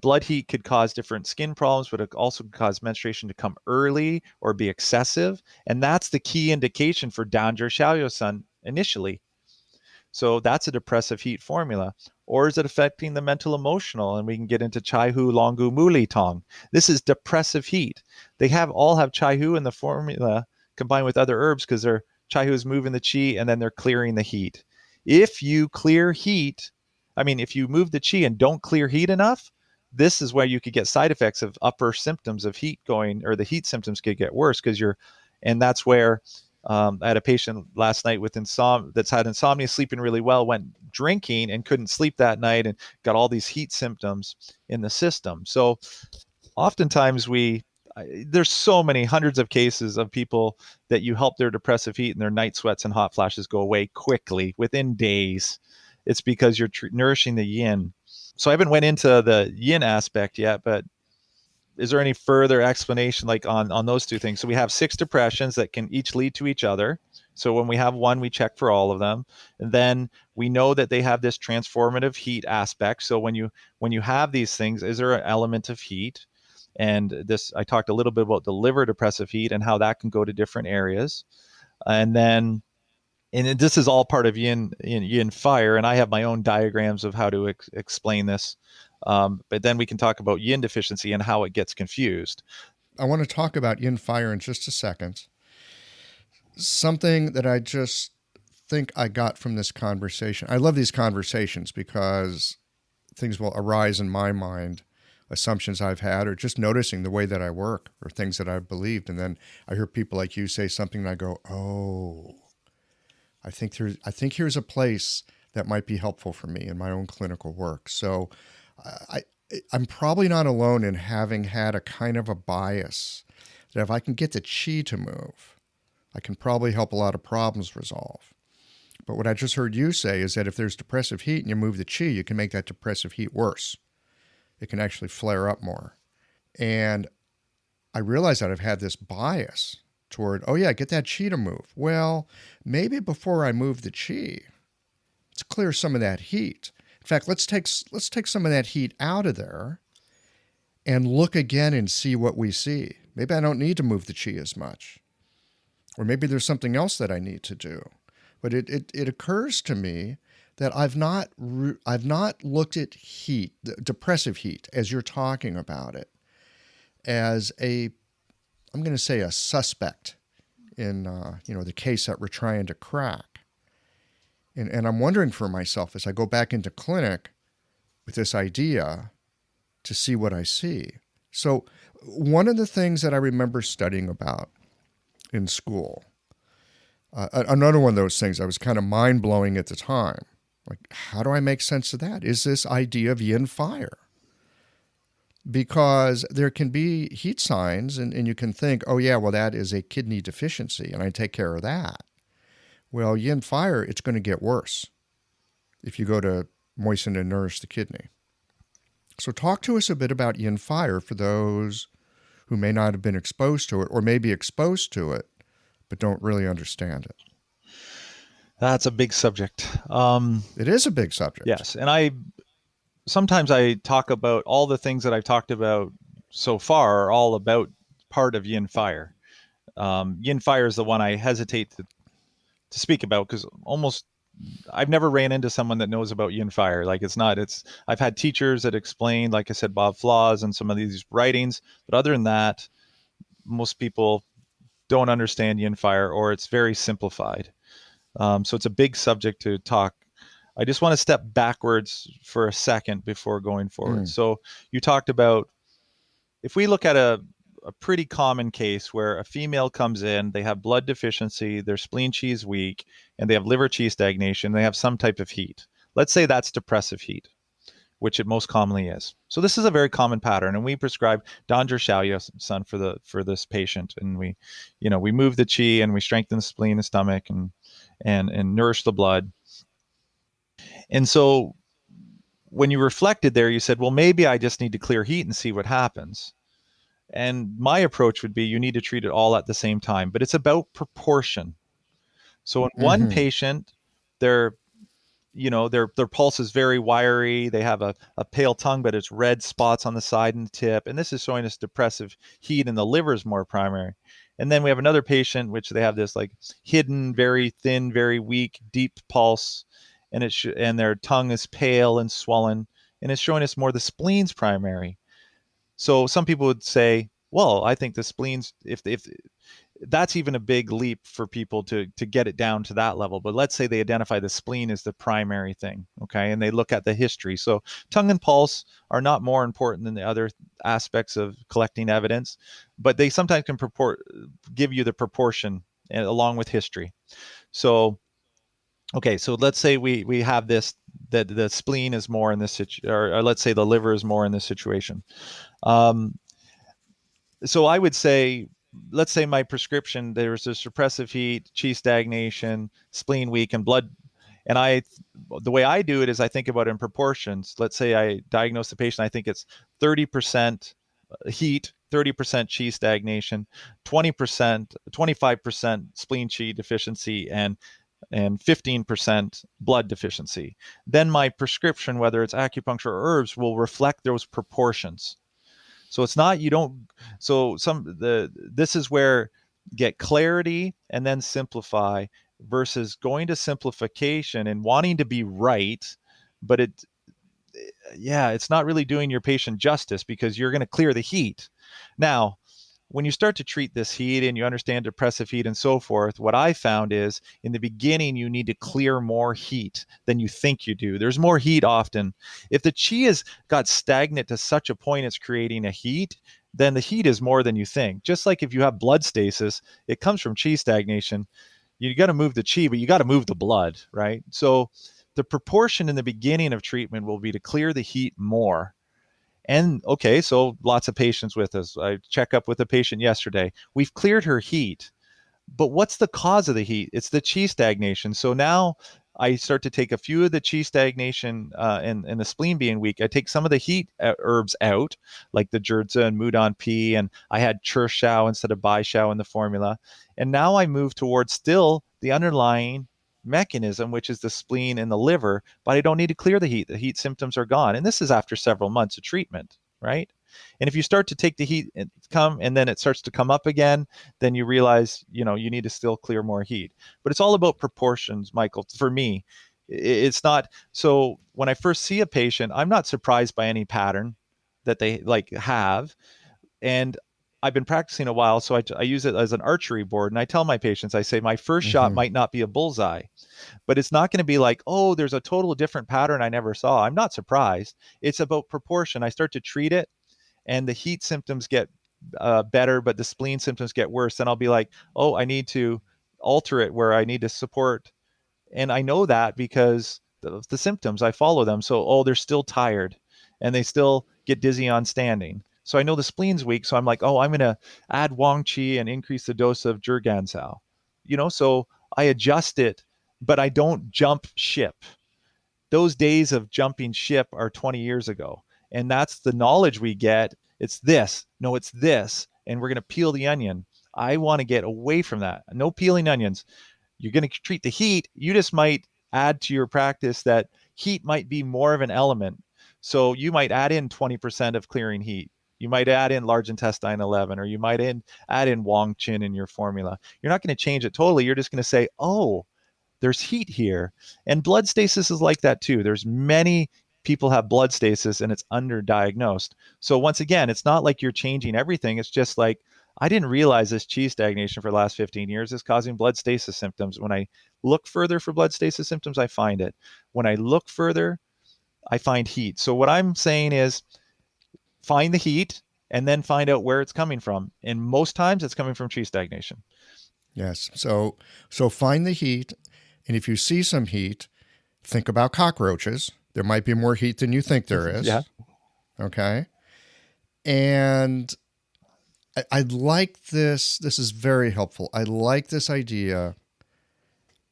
blood heat could cause different skin problems, but it also could cause menstruation to come early or be excessive. And that's the key indication for Danger Xiaoyusan initially. So that's a depressive heat formula. Or is it affecting the mental emotional? And we can get into Chai Hu Longu Muli Tong. This is depressive heat. They all have Chai Hu in the formula combined with other herbs, because Chai Hu is moving the chi and then they're clearing the heat. If you clear heat, I mean, if you move the chi and don't clear heat enough, this is where you could get side effects of upper symptoms of heat going, or the heat symptoms could get worse because and that's where I had a patient last night with that's had insomnia, sleeping really well, went drinking and couldn't sleep that night and got all these heat symptoms in the system. So oftentimes there's so many hundreds of cases of people that you help their depressive heat and their night sweats and hot flashes go away quickly within days. It's because you're nourishing the yin. So I haven't went into the yin aspect yet, but is there any further explanation like on those two things? So we have 6 depressions that can each lead to each other. So when we have one, we check for all of them. And then we know that they have this transformative heat aspect. So when you have these things, is there an element of heat? And this, I talked a little bit about the liver depressive heat and how that can go to different areas. And then, and this is all part of yin fire. And I have my own diagrams of how to explain this. But then we can talk about yin deficiency and how it gets confused. I want to talk about yin fire in just a second. Something that I just think I got from this conversation. I love these conversations because things will arise in my mind, assumptions I've had, or just noticing the way that I work or things that I've believed. And then I hear people like you say something and I go, oh, I think here's a place that might be helpful for me in my own clinical work. So I'm probably not alone in having had a kind of a bias that if I can get the chi to move, I can probably help a lot of problems resolve. But what I just heard you say is that if there's depressive heat and you move the chi, you can make that depressive heat worse. It can actually flare up more. And I realize that I've had this bias toward, oh yeah, get that chi to move. Well, maybe before I move the chi, let's clear some of that heat. In fact, let's take some of that heat out of there and look again and see what we see. Maybe I don't need to move the chi as much. Or maybe there's something else that I need to do. But it occurs to me that I've not looked at heat, depressive heat, as you're talking about it, as I'm going to say a suspect in the case that we're trying to crack. And I'm wondering for myself as I go back into clinic with this idea to see what I see. So one of the things that I remember studying about in school, another one of those things I was kind of mind-blowing at the time. Like, how do I make sense of that? Is this idea of yin fire? Because there can be heat signs and you can think, oh yeah, well that is a kidney deficiency and I take care of that. Well, yin fire, it's going to get worse if you go to moisten and nourish the kidney. So talk to us a bit about yin fire for those who may not have been exposed to it or may be exposed to it, but don't really understand it. That's a big subject. It is a big subject. Yes. And sometimes I talk about all the things that I've talked about so far are all about part of yin fire. Yin fire is the one I hesitate to speak about because I've never ran into someone that knows about yin fire. Like I've had teachers that explain, like I said, Bob Flaws and some of these writings, but other than that, most people don't understand yin fire or it's very simplified. So it's a big subject to talk. I just want to step backwards for a second before going forward. So you talked about, if we look at a pretty common case where a female comes in, they have blood deficiency, their spleen chi is weak, and they have liver chi stagnation, they have some type of heat. Let's say that's depressive heat, which it most commonly is. So this is a very common pattern, and we prescribe Danger Shaoya Sun for this patient, and we move the chi and we strengthen the spleen and stomach and nourish the blood. And so when you reflected there, you said, well, maybe I just need to clear heat and see what happens. And my approach would be you need to treat it all at the same time, but it's about proportion. So in one patient, their pulse is very wiry. They have a pale tongue, but it's red spots on the side and the tip. And this is showing us depressive heat, and the liver is more primary. And then we have another patient, which they have this like hidden, very thin, very weak, deep pulse. And and their tongue is pale and swollen. And it's showing us more the spleen's primary. So some people would say, well, I think the spleens, if that's even a big leap for people to get it down to that level. But let's say they identify the spleen as the primary thing, okay, and they look at the history. So tongue and pulse are not more important than the other aspects of collecting evidence, but they sometimes can give you the proportion along with history. So okay, so let's say we have this, that the spleen is more in this or let's say the liver is more in this situation. Um, so I would say, let's say my prescription, there's a suppressive heat, chi stagnation, spleen weak, and blood. And the way I do it is I think about it in proportions. Let's say I diagnose the patient, I think it's 30% heat, 30% chi stagnation, 20%, 25% spleen chi deficiency, and 15% blood deficiency. Then my prescription, whether it's acupuncture or herbs, will reflect those proportions. So it's not, you don't, so this is where get clarity and then simplify versus going to simplification and wanting to be right, but it's not really doing your patient justice, because you're going to clear the heat. Now, when you start to treat this heat and you understand depressive heat and so forth, what I found is in the beginning, you need to clear more heat than you think you do. There's more heat often. If the chi has got stagnant to such a point it's creating a heat, then the heat is more than you think. Just like if you have blood stasis, it comes from chi stagnation. You got to move the chi, but you got to move the blood, right? So the proportion in the beginning of treatment will be to clear the heat more. And okay, so lots of patients with us. I check up with a patient yesterday. We've cleared her heat, but what's the cause of the heat? It's the chi stagnation. So now I start to take a few of the chi stagnation and the spleen being weak. I take some of the heat herbs out, like the Jurza and Mudon P, and I had Chur Shao instead of Bai Shao in the formula. And now I move towards still the underlying mechanism, which is the spleen and the liver, but I don't need to clear the heat. The heat symptoms are gone. And this is after several months of treatment, right? And if you start to take the heat and then it starts to come up again, then you realize, you need to still clear more heat. But it's all about proportions, Michael. For me, it's not. So when I first see a patient, I'm not surprised by any pattern that they have. And I've been practicing a while, so I use it as an archery board. And I tell my patients, I say, my first shot might not be a bullseye, but it's not going to be like, oh, there's a total different pattern I never saw. I'm not surprised. It's about proportion. I start to treat it, and the heat symptoms get better, but the spleen symptoms get worse. Then I'll be like, oh, I need to alter it where I need to support. And I know that because the symptoms, I follow them. So, oh, they're still tired and they still get dizzy on standing. So I know the spleen's weak. So I'm like, oh, I'm going to add Wang Qi and increase the dose of Jurgansao. So I adjust it, but I don't jump ship. Those days of jumping ship are 20 years ago. And that's the knowledge we get. It's this. No, it's this. And we're going to peel the onion. I want to get away from that. No peeling onions. You're going to treat the heat. You just might add to your practice that heat might be more of an element. So you might add in 20% of clearing heat. You might add in large intestine 11, or you might add in Wang Qin in your formula. You're not going to change it totally. You're just going to say, oh, there's heat here. And blood stasis is like that too. There's many people have blood stasis and it's underdiagnosed. So once again, it's not like you're changing everything. It's just like, I didn't realize this chi stagnation for the last 15 years is causing blood stasis symptoms. When I look further for blood stasis symptoms, I find it. When I look further, I find heat. So what I'm saying is find the heat and then find out where it's coming from. And most times it's coming from chi stagnation. Yes. So find the heat. And if you see some heat, think about cockroaches. There might be more heat than you think there is. Yeah. Okay. And I like this. This is very helpful. I like this idea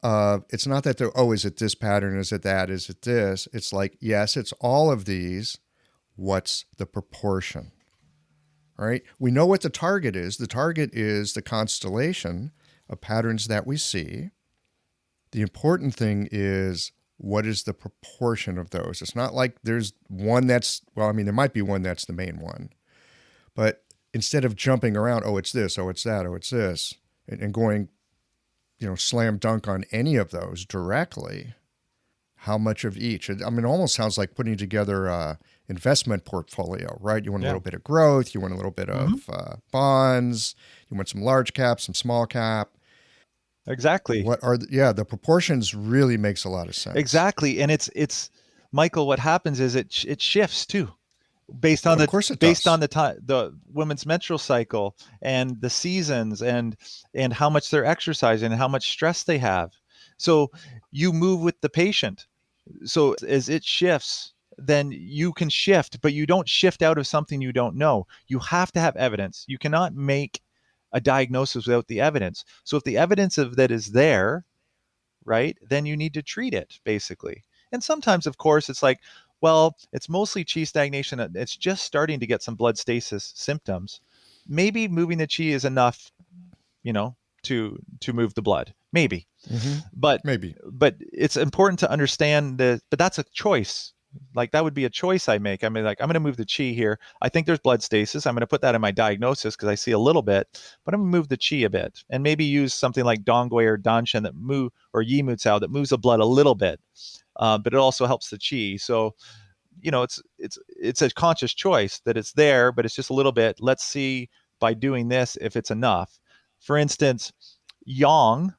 of, it's not that is it this pattern? Is it that? Is it this? It's like, yes, it's all of these. What's the proportion? All right. We know what the target is. The target is the constellation of patterns that we see. The important thing is, what is the proportion of those? It's not like there's one that's, there might be one that's the main one. But instead of jumping around, oh, it's this, oh, it's that, oh, it's this, and going, slam dunk on any of those directly, how much of each. I mean, it almost sounds like putting together a investment portfolio, right? You want a Yeah. little bit of growth, you want a little bit Hmm. of bonds, you want some large cap, some small cap. Exactly. What are the proportions really makes a lot of sense. Exactly. And it's Michael, what happens is it shifts too, based Oh, on of the course it based does. on the time, the women's menstrual cycle, and the seasons, and how much they're exercising and how much stress they have. So you move with the patient. So as it shifts, then you can shift, but you don't shift out of something you don't know. You have to have evidence. You cannot make a diagnosis without the evidence. So if the evidence of that is there, right, then you need to treat it basically. And sometimes, of course, it's like, well, it's mostly chi stagnation. It's just starting to get some blood stasis symptoms. Maybe moving the chi is enough, you know, to move the blood. Maybe. Mm-hmm. but Maybe. but it's important to understand that, but that's a choice. Like that would be a choice I make. I mean, like, I'm going to move the chi here. I think there's blood stasis. I'm going to put that in my diagnosis because I see a little bit, but I'm going to move the chi a bit and maybe use something like dongui or danshan that move, or yi mu cao that moves the blood a little bit, but it also helps the chi. So it's a conscious choice that it's there, but it's just a little bit. Let's see by doing this if it's enough. For instance, yang,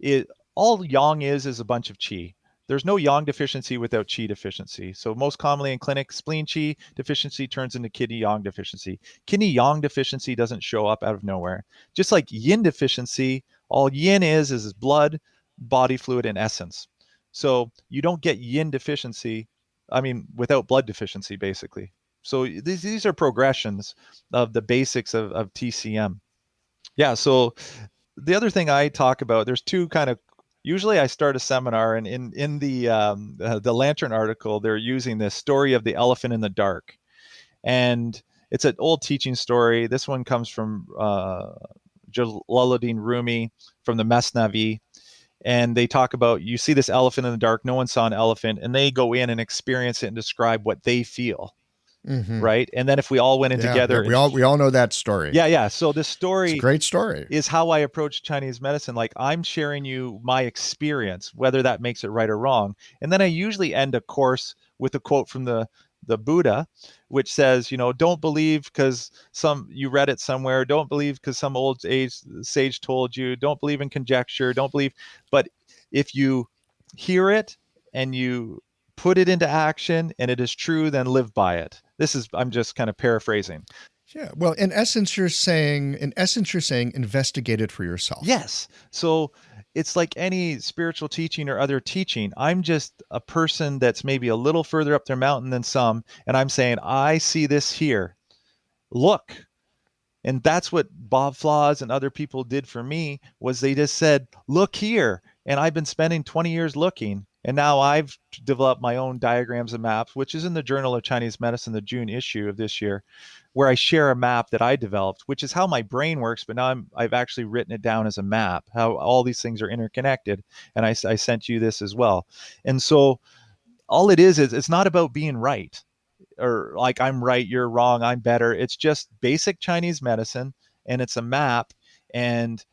it all yang is a bunch of qi. There's no yang deficiency without qi deficiency. So most commonly in clinic, spleen qi deficiency turns into kidney yang deficiency. Kidney yang deficiency doesn't show up out of nowhere. Just like yin deficiency, all yin is blood, body fluid, and essence. So you don't get yin deficiency, I mean, without blood deficiency, basically. So these are progressions of the basics of TCM. Yeah. So the other thing I talk about, there's two kind of, usually I start a seminar, and in the Lantern article, they're using this story of the elephant in the dark. And it's an old teaching story. This one comes from Jalaluddin Rumi from the Mesnavi. And they talk about, you see this elephant in the dark, no one saw an elephant, and they go in and experience it and describe what they feel, Mm-hmm. right? And then if we all went in Yeah. together and We all know that story. yeah. So this It's a story great story. is how I approach Chinese medicine. Like, I'm sharing you my experience, whether that makes it right or wrong. And then I usually end a course with a quote from the Buddha, which says, don't believe because you read it somewhere. Don't believe because some old age sage told you. Don't believe in conjecture. Don't believe. But if you hear it and you put it into action and it is true, then live by it. I'm just kind of paraphrasing. Yeah. Well, in essence, you're saying investigate it for yourself. Yes. So it's like any spiritual teaching or other teaching. I'm just a person that's maybe a little further up their mountain than some. And I'm saying, I see this here. Look. And that's what Bob Flaws and other people did for me, was they just said, look here. And I've been spending 20 years looking. And now I've developed my own diagrams and maps, which is in the Journal of Chinese Medicine, the June issue of this year, where I share a map that I developed, which is how my brain works. But now I've actually written it down as a map, how all these things are interconnected. And I sent you this as well. And so all it is it's not about being right, or like I'm right, you're wrong, I'm better. It's just basic Chinese medicine, and it's a map, and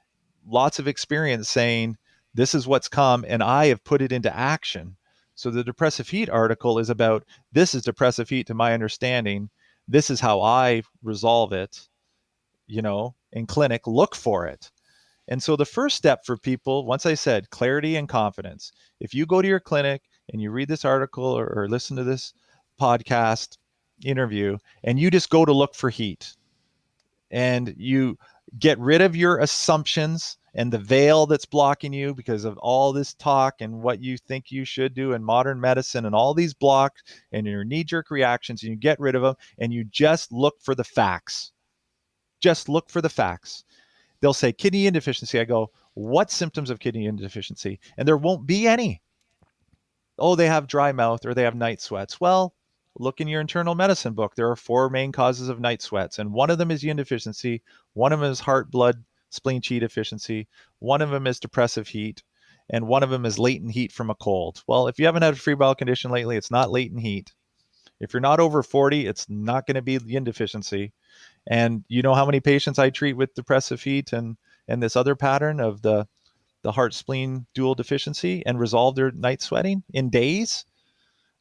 lots of experience saying this is what's come, and I have put it into action. So the depressive heat article is about, this is depressive heat to my understanding. This is how I resolve it, in clinic, look for it. And so the first step for people, once I said clarity and confidence, if you go to your clinic and you read this article, or listen to this podcast interview, and you just go to look for heat, and you get rid of your assumptions and the veil that's blocking you because of all this talk and what you think you should do in modern medicine and all these blocks and your knee-jerk reactions, and you get rid of them and you just look for the facts. Just look for the facts. They'll say kidney insufficiency. I go, what symptoms of kidney insufficiency? And there won't be any. Oh, they have dry mouth or they have night sweats. Well, look in your internal medicine book. There are 4 main causes of night sweats, and one of them is yin deficiency. One of them is heart, blood, spleen qi deficiency. One of them is depressive heat, and one of them is latent heat from a cold. Well, if you haven't had a febrile condition lately, it's not latent heat. If you're not over 40, it's not going to be yin deficiency. And you know how many patients I treat with depressive heat and this other pattern of the the heart spleen dual deficiency and resolved their night sweating in days.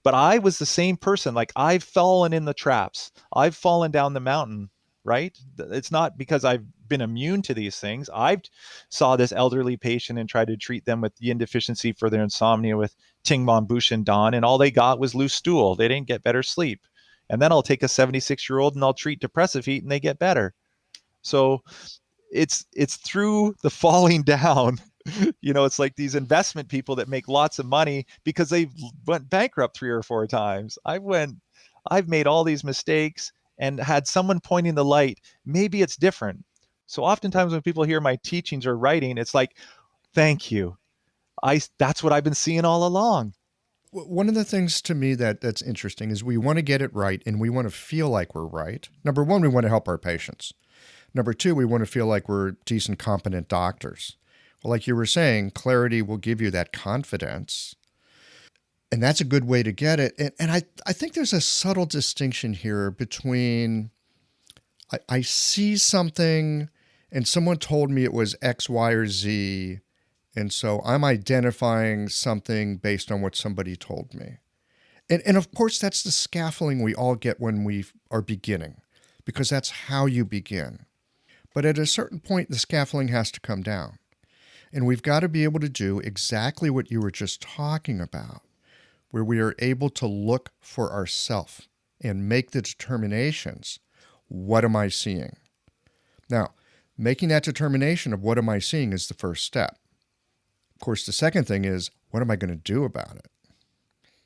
But I was the same person. Like, I've fallen in the traps. I've fallen down the mountain, right? It's not because I've been immune to these things. I saw this elderly patient and tried to treat them with yin deficiency for their insomnia with Tingmon, Bush, and Don, and all they got was loose stool. They didn't get better sleep. And then I'll take a 76-year-old and I'll treat depressive heat and they get better. So it's through the falling down. It's like these investment people that make lots of money because they went bankrupt 3 or 4 times. I've made all these mistakes and had someone pointing the light. Maybe it's different. So oftentimes when people hear my teachings or writing, it's like, thank you. That's what I've been seeing all along. One of the things to me that's interesting is we want to get it right and we want to feel like we're right. Number one, we want to help our patients. Number two, we want to feel like we're decent, competent doctors. Well, like you were saying, clarity will give you that confidence. And that's a good way to get it. And I think there's a subtle distinction here between I see something and someone told me it was X, Y, or Z. And so I'm identifying something based on what somebody told me. And of course, that's the scaffolding we all get when we are beginning, because that's how you begin. But at a certain point, the scaffolding has to come down. And we've got to be able to do exactly what you were just talking about, where we are able to look for ourselves and make the determinations. What am I seeing? Now, making that determination of what am I seeing is the first step. Of course, the second thing is, what am I going to do about it?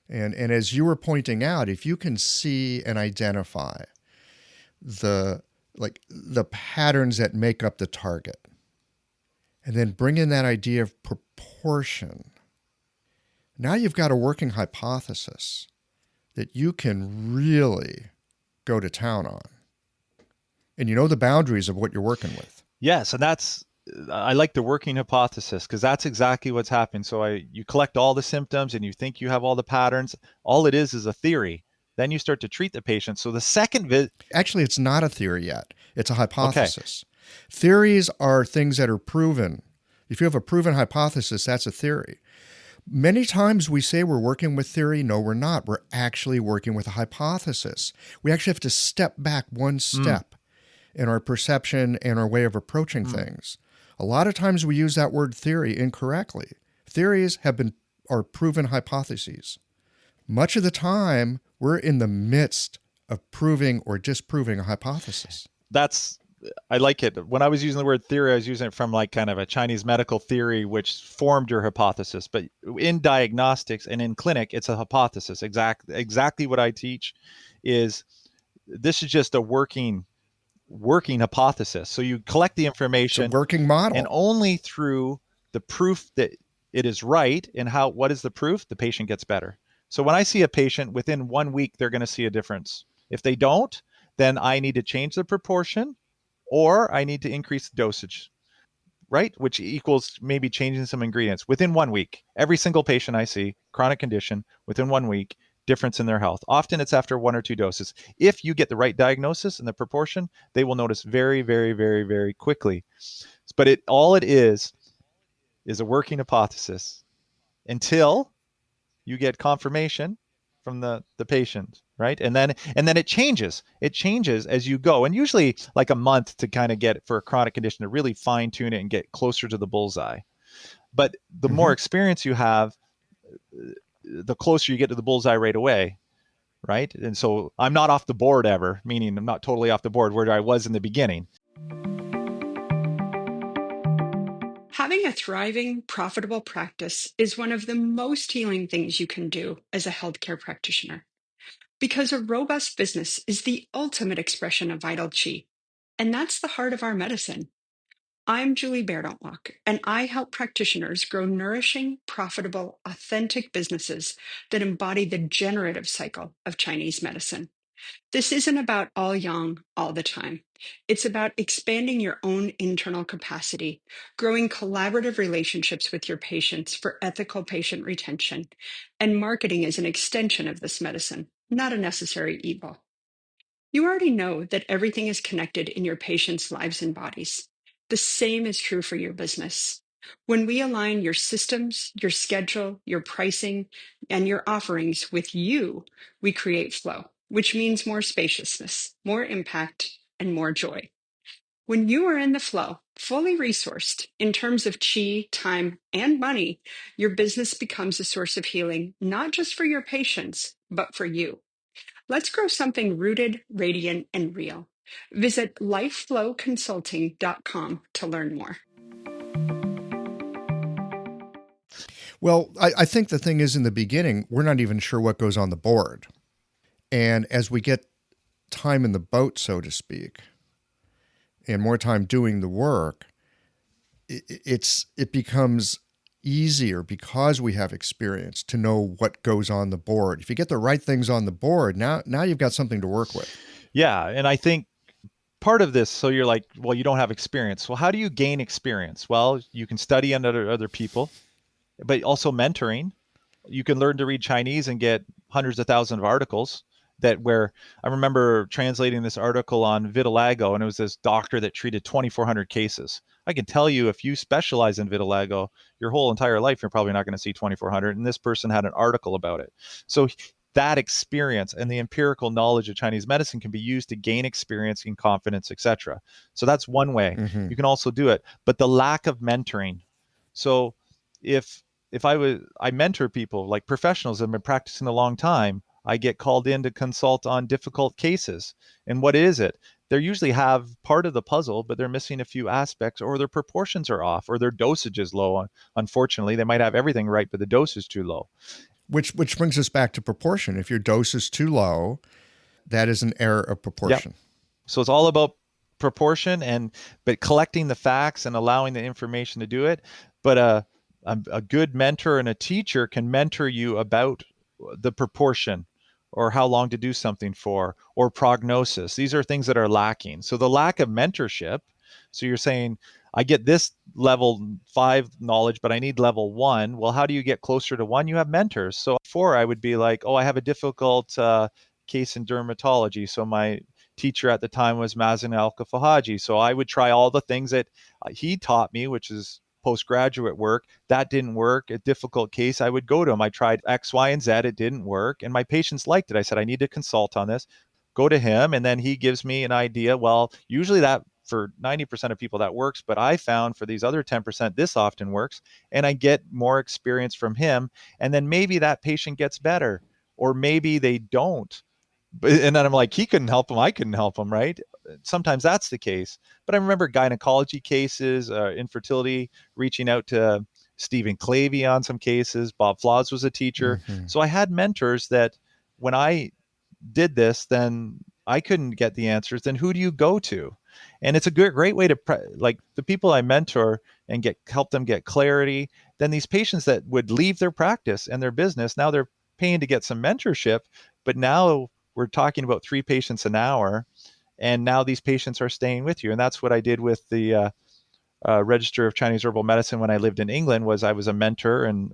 And as you were pointing out, if you can see and identify the patterns that make up the target, and then bring in that idea of proportion, now you've got a working hypothesis that you can really go to town on. And you know the boundaries of what you're working with. Yes, and I like the working hypothesis because that's exactly what's happening. So you collect all the symptoms and you think you have all the patterns. All it is a theory. Then you start to treat the patient. So the second visit... Actually, it's not a theory yet. It's a hypothesis. Okay. Theories are things that are proven. If you have a proven hypothesis, that's a theory. Many times we say we're working with theory. No, we're not. We're actually working with a hypothesis. We actually have to step back one step in our perception and our way of approaching things. A lot of times we use that word theory incorrectly. Theories are proven hypotheses. Much of the time, we're in the midst of proving or disproving a hypothesis. I like it. When I was using the word theory, I was using it from like kind of a Chinese medical theory, which formed your hypothesis. But in diagnostics and in clinic, it's a hypothesis. Exactly what I teach is this is just a working hypothesis. So you collect the information. It's a working model. And only through the proof that it is right and what is the proof, the patient gets better. So when I see a patient, within 1 week, they're going to see a difference. If they don't, then I need to change the proportion or I need to increase the dosage, right? Which equals maybe changing some ingredients within 1 week. Every single patient I see, chronic condition, within 1 week, difference in their health. Often it's after 1 or 2 doses. If you get the right diagnosis and the proportion, they will notice very, very, very, very quickly. But all it is a working hypothesis until you get confirmation from the patient, right? And then it changes. It changes as you go. And usually like a month to kind of get for a chronic condition to really fine tune it and get closer to the bullseye. But the more experience you have, the closer you get to the bullseye right away, right? And so I'm not off the board ever, meaning I'm not totally off the board where I was in the beginning. Having a thriving, profitable practice is one of the most healing things you can do as a healthcare practitioner, because a robust business is the ultimate expression of vital chi, and that's the heart of our medicine. I'm Julie Bairdontlock, and I help practitioners grow nourishing, profitable, authentic businesses that embody the generative cycle of Chinese medicine. This isn't about all yang all the time. It's about expanding your own internal capacity, growing collaborative relationships with your patients for ethical patient retention, and marketing as an extension of this medicine, not a necessary evil. You already know that everything is connected in your patients' lives and bodies. The same is true for your business. When we align your systems, your schedule, your pricing, and your offerings with you, we create flow, which means more spaciousness, more impact, and more joy. When you are in the flow, fully resourced in terms of chi, time, and money, your business becomes a source of healing, not just for your patients, but for you. Let's grow something rooted, radiant, and real. Visit lifeflowconsulting.com to learn more. Well, I think the thing is, in the beginning, we're not even sure what goes on the board. And as we get time in the boat, so to speak, and more time doing the work, it becomes easier because we have experience to know what goes on the board. If you get the right things on the board, now you've got something to work with. Yeah. And I think part of this, so you're like, well, you don't have experience. Well, how do you gain experience? Well, you can study under other people, but also mentoring. You can learn to read Chinese and get hundreds of thousands of articles that where I remember translating this article on vitiligo, and it was this doctor that treated 2,400 cases. I can tell you, if you specialize in vitiligo your whole entire life, you're probably not going to see 2,400. And this person had an article about it. So that experience and the empirical knowledge of Chinese medicine can be used to gain experience and confidence, etc. So that's one way. Mm-hmm. You can also do it. But the lack of mentoring. So if I mentor people like professionals that have been practicing a long time, I get called in to consult on difficult cases. And what is it? They usually have part of the puzzle, but they're missing a few aspects, or their proportions are off, or their dosage is low. Unfortunately, they might have everything right, but the dose is too low. Which brings us back to proportion. If your dose is too low, that is an error of proportion. Yep. So it's all about proportion, but collecting the facts and allowing the information to do it. But a good mentor and a teacher can mentor you about the proportion, or how long to do something for, or prognosis. These are things that are lacking. So the lack of mentorship. So you're saying, I get this level 5 knowledge, but I need level 1. Well, how do you get closer to 1? You have mentors. So before I would be like, oh, I have a difficult case in dermatology. So my teacher at the time was Mazen Al-Kafahaji. So I would try all the things that he taught me, which is postgraduate work. That didn't work. A difficult case, I would go to him. I tried X, Y, and Z. It didn't work. And my patients liked it. I said, I need to consult on this. Go to him. And then he gives me an idea. Well, usually that for 90% of people that works, but I found for these other 10%, this often works. And I get more experience from him. And then maybe that patient gets better, or maybe they don't. And then I'm like, he couldn't help him, I couldn't help him, right? Sometimes that's the case. But I remember gynecology cases, infertility, reaching out to Stephen Clavey on some cases. Bob Flaws was a teacher. Mm-hmm. So I had mentors that when I did this, then I couldn't get the answers. Then who do you go to? And it's a great way to like the people I mentor and help them get clarity. Then these patients that would leave their practice and their business, now they're paying to get some mentorship, but now we're talking about 3 patients an hour, and now these patients are staying with you. And that's what I did with the Register of Chinese Herbal Medicine when I lived in England. Was I was a mentor, and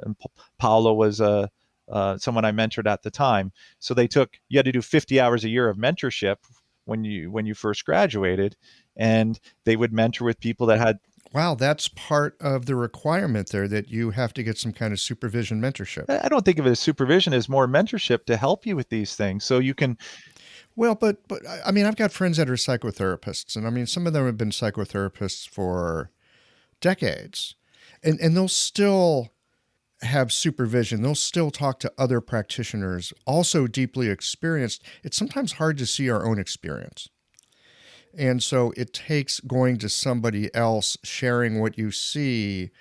Paolo was someone I mentored at the time. So you had to do 50 hours a year of mentorship when you first graduated, and they would mentor with people that had. Wow, that's part of the requirement there, that you have to get some kind of supervision mentorship. I don't think of it as supervision, as more mentorship to help you with these things. So you can. Well, but I mean, I've got friends that are psychotherapists, and I mean, some of them have been psychotherapists for decades, and they'll still have supervision. They'll still talk to other practitioners, also deeply experienced. It's sometimes hard to see our own experience. And so it takes going to somebody else, sharing what you see.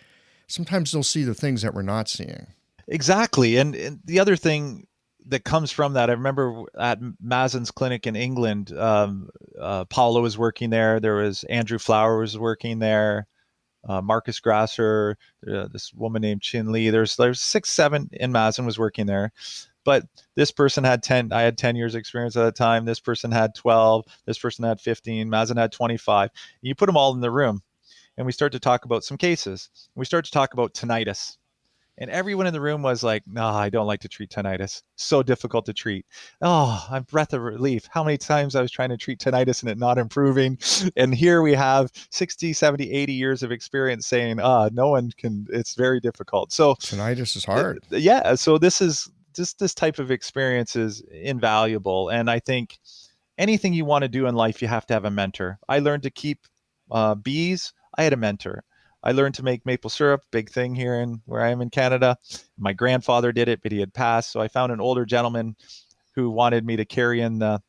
Sometimes they'll see the things that we're not seeing. Exactly. And the other thing that comes from that, I remember at Mazen's clinic in England, Paolo was working there. There was Andrew Flower was working there. Marcus Grasser, this woman named Chin Lee. There's 6, 7 in Mazen was working there. But this person had 10, I had 10 years experience at the time. This person had 12, this person had 15, Mazen had 25. You put them all in the room and we start to talk about some cases. We start to talk about tinnitus. And everyone in the room was like, no, I don't like to treat tinnitus. So difficult to treat. Oh, I'm breath of relief. How many times I was trying to treat tinnitus and it not improving. And here we have 60, 70, 80 years of experience saying, no one can, it's very difficult. So Tinnitus is hard. yeah, so this is just this type of experience is invaluable. And I think anything you want to do in life, you have to have a mentor. I learned to keep bees. I had a mentor. I learned to make maple syrup, big thing here in where I am in Canada. My grandfather did it, but he had passed. So I found an older gentleman who wanted me to carry in the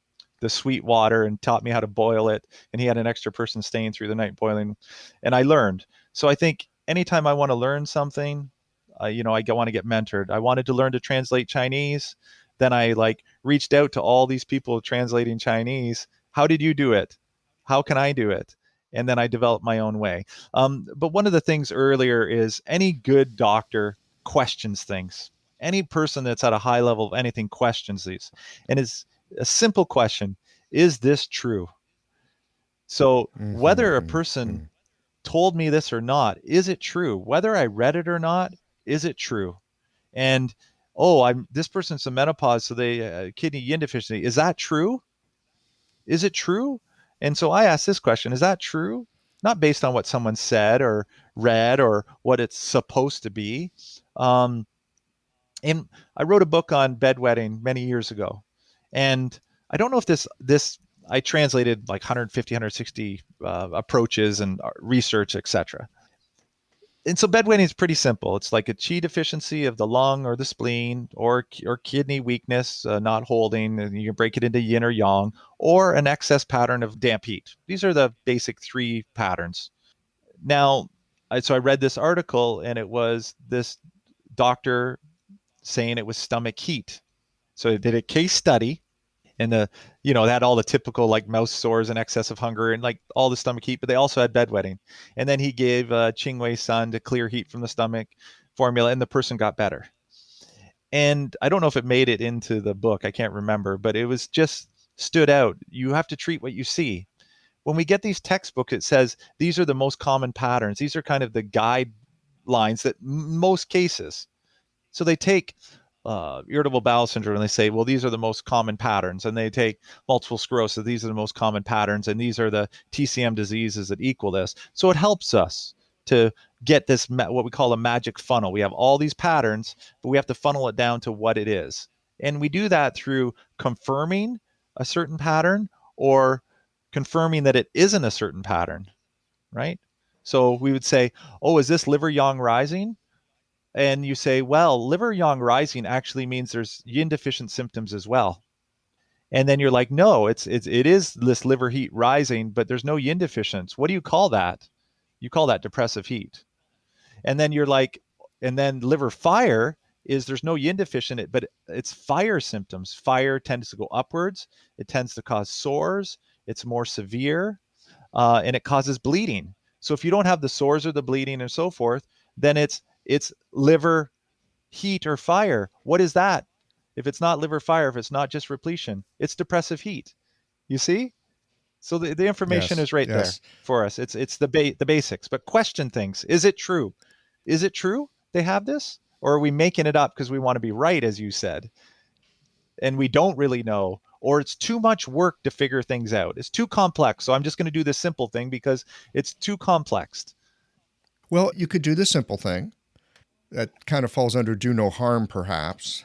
sweet water and taught me how to boil it. And he had an extra person staying through the night boiling. And I learned. So I think anytime I want to learn something, I want to get mentored. I wanted to learn to translate Chinese. Then I like reached out to all these people translating Chinese. How did you do it? How can I do it? And then I developed my own way. But one of the things earlier is any good doctor questions things. Any person that's at a high level of anything questions these. And it's a simple question: is this true? So whether a person told me this or not, is it true? Whether I read it or not, is it true? And I'm this person's in menopause, so they kidney yin deficiency. Is that true? Is it true? And so I asked this question: is that true? Not based on what someone said or read or what it's supposed to be. Um, and I wrote a book on bedwetting many years ago, and I don't know if this I translated like 150, 160 approaches and research, etc. And so bedwetting is pretty simple. It's like a qi deficiency of the lung or the spleen, or kidney weakness, not holding. And you can break it into yin or yang, or an excess pattern of damp heat. These are the basic three patterns. Now, so I read this article, and it was this doctor saying it was stomach heat. So they did a case study, and they had all the typical like mouth sores and excess of hunger and like all the stomach heat, but they also had bedwetting. And then he gave Ching Wei Sun to clear heat from the stomach formula, and the person got better. And I don't know if it made it into the book, I can't remember, but it was just stood out. You have to treat what you see. When we get these textbooks, it says these are the most common patterns. These are kind of the guidelines that most cases. So they take irritable bowel syndrome and they say, well, these are the most common patterns. And they take multiple sclerosis, these are the most common patterns. And these are the TCM diseases that equal this. So it helps us to get this, what we call a magic funnel. We have all these patterns, but we have to funnel it down to what it is. And we do that through confirming a certain pattern or confirming that it isn't a certain pattern, right? So we would say, oh, is this liver yang rising? And you say, well, liver yang rising actually means there's yin deficient symptoms as well. And then you're like, no, it is this liver heat rising, but there's no yin deficiency. What do you call that? You call that depressive heat. And then you're like, and then liver fire is there's no yin deficient, but it's fire symptoms. Fire tends to go upwards. It tends to cause sores. It's more severe, and it causes bleeding. So if you don't have the sores or the bleeding and so forth, then it's liver heat or fire. What is that? If it's not liver fire, if it's not just repletion, it's depressive heat. You see? So the information Yes, is right there yes. for us. It's the basics, but question things. Is it true? Is it true they have this? Or are we making it up because we want to be right, as you said, and we don't really know? Or it's too much work to figure things out. It's too complex. So I'm just going to do this simple thing because it's too complex. Well, you could do the simple thing. That kind of falls under do no harm, perhaps.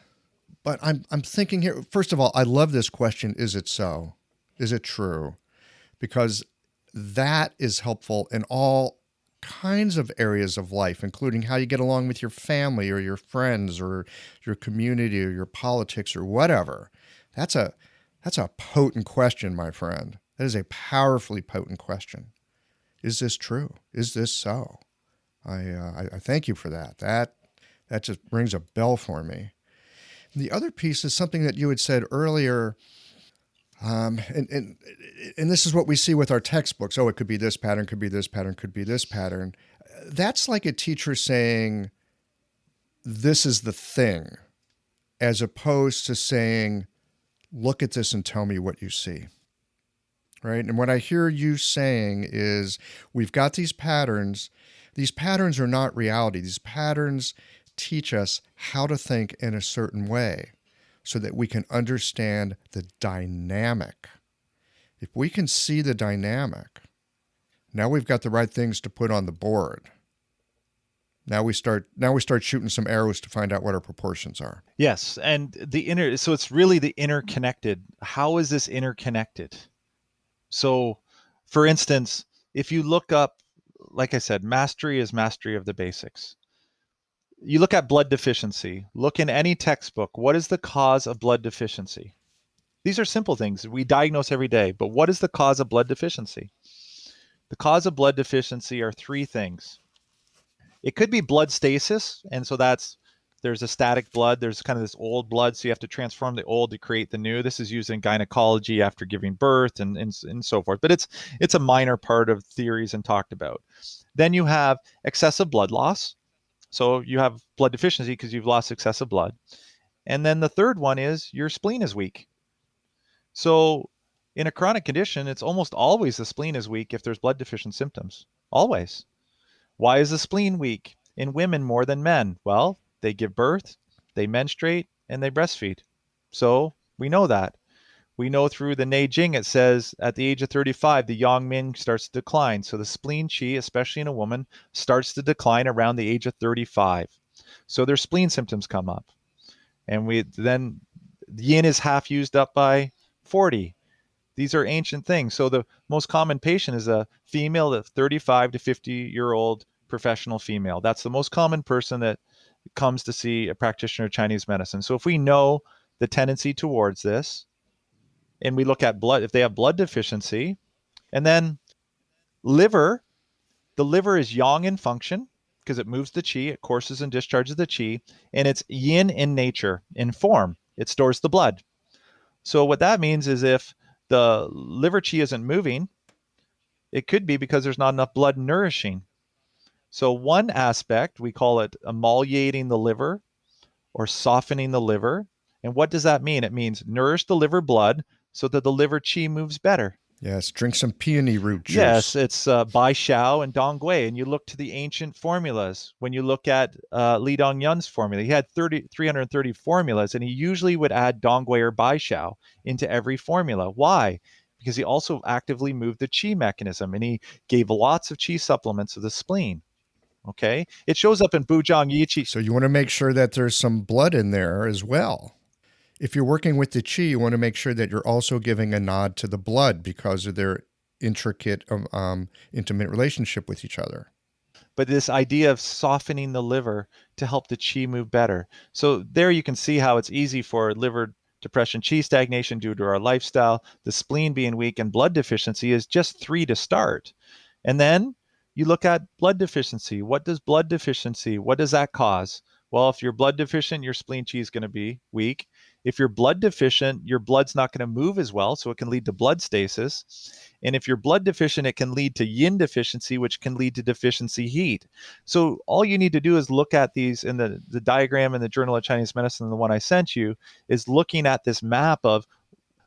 But I'm thinking here, first of all, I love this question: is it so? Is it true? Because that is helpful in all kinds of areas of life, including how you get along with your family or your friends or your community or your politics or whatever. That's a potent question, my friend. That is a powerfully potent question. Is this true? Is this so? I thank you for that. That just rings a bell for me. And the other piece is something that you had said earlier, and this is what we see with our textbooks. Oh, it could be this pattern, could be this pattern, could be this pattern. That's like a teacher saying, this is the thing, as opposed to saying, look at this and tell me what you see. Right? And what I hear you saying is, we've got these patterns. These patterns are not reality. These patterns teach us how to think in a certain way so that we can understand the dynamic. If we can see the dynamic, now we've got the right things to put on the board. Now we start shooting some arrows to find out what our proportions are. Yes, and so it's really the interconnected. How is this interconnected? So, for instance, if you look up, like I said, mastery is mastery of the basics. You look at blood deficiency, look in any textbook. What is the cause of blood deficiency? These are simple things we diagnose every day, but what is the cause of blood deficiency? The cause of blood deficiency are three things. It could be blood stasis, and so there's a static blood, there's kind of this old blood, so you have to transform the old to create the new. This is used in gynecology after giving birth and so forth, but it's a minor part of theories and talked about. Then you have excessive blood loss. So you have blood deficiency because you've lost excessive blood. And then the third one is your spleen is weak. So in a chronic condition, it's almost always the spleen is weak if there's blood deficient symptoms. Always. Why is the spleen weak in women more than men? Well, they give birth, they menstruate, and they breastfeed. So we know that. We know through the Neijing, it says at the age of 35, the yang min starts to decline. So the spleen qi, especially in a woman, starts to decline around the age of 35. So their spleen symptoms come up. And then yin is half used up by 40. These are ancient things. So the most common patient is a female, the 35 to 50-year-old professional female. That's the most common person that comes to see a practitioner of Chinese medicine. So if we know the tendency towards this, and we look at blood, if they have blood deficiency, and then liver, the liver is yang in function because it moves the qi, it courses and discharges the qi, and it's yin in nature, in form. It stores the blood. So what that means is if the liver qi isn't moving, it could be because there's not enough blood nourishing. So one aspect, we call it emolliating the liver or softening the liver. And what does that mean? It means nourish the liver blood so that the liver qi moves better. Yes, drink some peony root juice. Yes, it's Bai Xiao and Dong Gui. And you look to the ancient formulas. When you look at Li Dongyun's formula, he had 330 formulas, and he usually would add Dong Gui or Bai Xiao into every formula. Why? Because he also actively moved the qi mechanism, and he gave lots of qi supplements to the spleen. Okay? It shows up in Buzhang Yi Qi. So you want to make sure that there's some blood in there as well. If you're working with the qi, you want to make sure that you're also giving a nod to the blood because of their intricate, intimate relationship with each other. But this idea of softening the liver to help the qi move better. So there you can see how it's easy for liver depression, qi stagnation due to our lifestyle, the spleen being weak, and blood deficiency is just 3 to start. And then you look at blood deficiency. What does blood deficiency, what does that cause? Well, if you're blood deficient, your spleen qi is going to be weak. If you're blood deficient, your blood's not going to move as well, so it can lead to blood stasis. And if you're blood deficient, it can lead to yin deficiency, which can lead to deficiency heat. So all you need to do is look at these in the diagram in the Journal of Chinese Medicine, the one I sent you, is looking at this map of,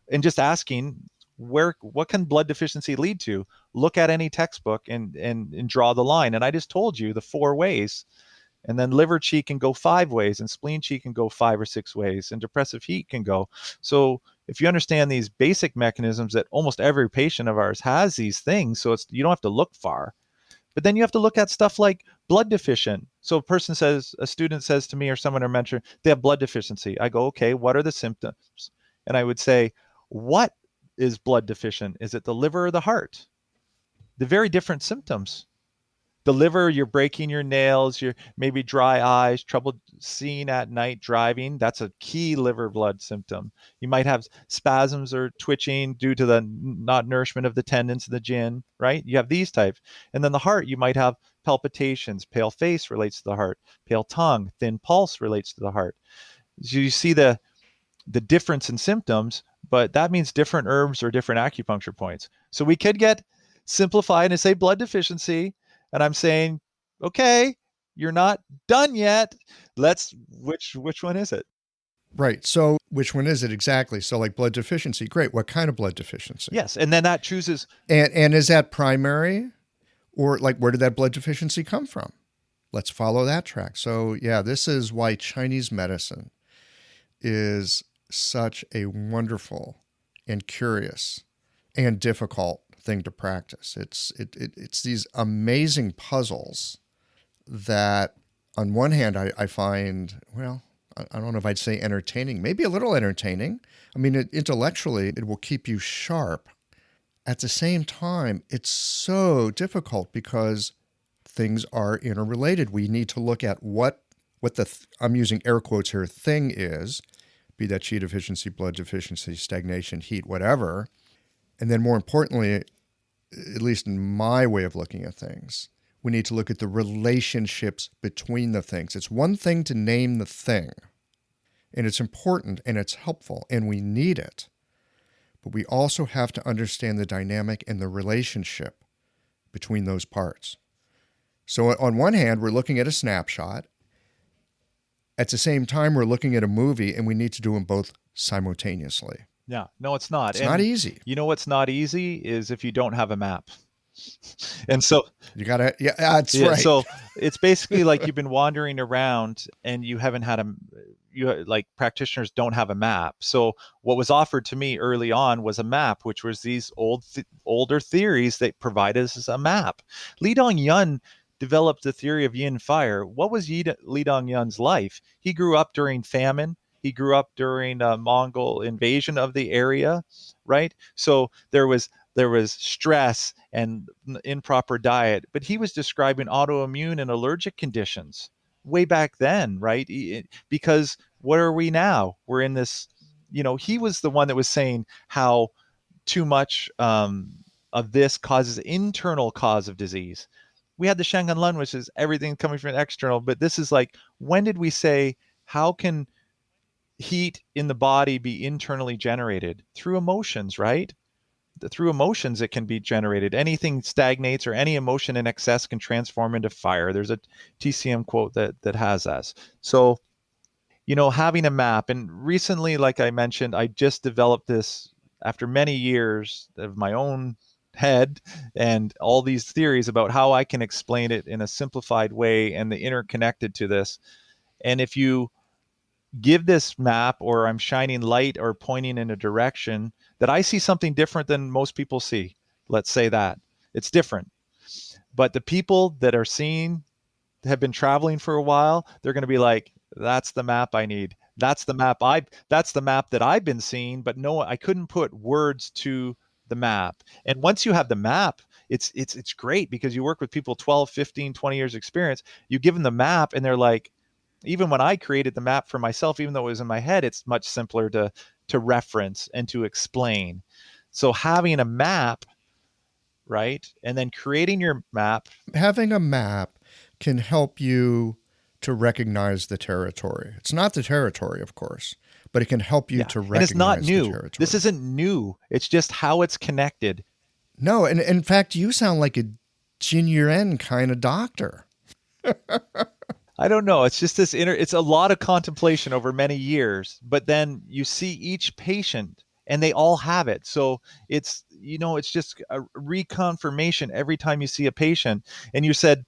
and just asking, what can blood deficiency lead to? Look at any textbook and draw the line. And I just told you the 4 ways. And then liver qi can go 5 ways, and spleen qi can go 5 or 6 ways, and depressive heat can go. So if you understand these basic mechanisms, that almost every patient of ours has these things, so you don't have to look far. But then you have to look at stuff like blood deficient. So a student says to me or someone or mentor, they have blood deficiency. I go, okay, what are the symptoms? And I would say, what is blood deficient? Is it the liver or the heart? The very different symptoms. The liver, you're breaking your nails, you're maybe dry eyes, trouble seeing at night, driving. That's a key liver blood symptom. You might have spasms or twitching due to the not nourishment of the tendons of the jin, right? You have these types. And then the heart, you might have palpitations. Pale face relates to the heart. Pale tongue, thin pulse relates to the heart. So you see the difference in symptoms, but that means different herbs or different acupuncture points. So we could get simplified and say blood deficiency. And I'm saying, okay, you're not done yet. Which one is it? Right. So which one is it exactly? So like blood deficiency, great. What kind of blood deficiency? Yes. And then that chooses. And is that primary, or like where did that blood deficiency come from? let's follow that track. So, yeah, this is why Chinese medicine is such a wonderful and curious and difficult thing to practice. It's these amazing puzzles that, on one hand, I find, well, I don't know if I'd say entertaining, maybe a little entertaining. I mean, intellectually, it will keep you sharp. At the same time, it's so difficult because things are interrelated. We need to look at what I'm using air quotes here, thing is, be that Qi deficiency, blood deficiency, stagnation, heat, whatever. And then more importantly, at least in my way of looking at things, we need to look at the relationships between the things. It's one thing to name the thing, and it's important and it's helpful and we need it. But we also have to understand the dynamic and the relationship between those parts. So on one hand, we're looking at a snapshot. At the same time, we're looking at a movie, and we need to do them both simultaneously. Yeah, no, it's not. It's not easy. You know what's not easy is if you don't have a map. And so you gotta, yeah, that's right. So it's basically like you've been wandering around and you haven't had like practitioners don't have a map. So what was offered to me early on was a map, which was these older theories that provide us a map. Li Dongyun developed the theory of yin fire. What was Li Dongyun's life? He grew up during famine. He grew up during a Mongol invasion of the area, right? So there was stress and improper diet, but he was describing autoimmune and allergic conditions way back then, right? Because where are we now? We're in this, he was the one that was saying how too much of this causes internal cause of disease. We had the Shangan Lun, which is everything coming from external, but this is like, when did we say, how can heat in the body be internally generated? Through emotions, right? Through emotions it can be generated. Anything stagnates or any emotion in excess can transform into fire. There's a TCM quote that has that. So, having a map, and recently, like I mentioned, I just developed this after many years of my own head and all these theories about how I can explain it in a simplified way and the interconnected to this. And if you give this map, or I'm shining light or pointing in a direction that I see something different than most people see, let's say that it's different, but the people that are seeing have been traveling for a while, they're going to be like, that's the map I need. That's the map that I've been seeing, but no, I couldn't put words to the map. And once you have the map, it's great because you work with people 12, 15, 20 years experience. You give them the map and they're like, even when I created the map for myself, even though it was in my head, it's much simpler to reference and to explain. So having a map, right? And then creating your map. Having a map can help you to recognize the territory. It's not the territory, of course, but it can help you to recognize and it's not new. The territory. This isn't new. It's just how it's connected. No, and in fact, you sound like a Jin Yuan kind of doctor. I don't know. It's just it's a lot of contemplation over many years, but then you see each patient and they all have it. So it's just a reconfirmation every time you see a patient. And you said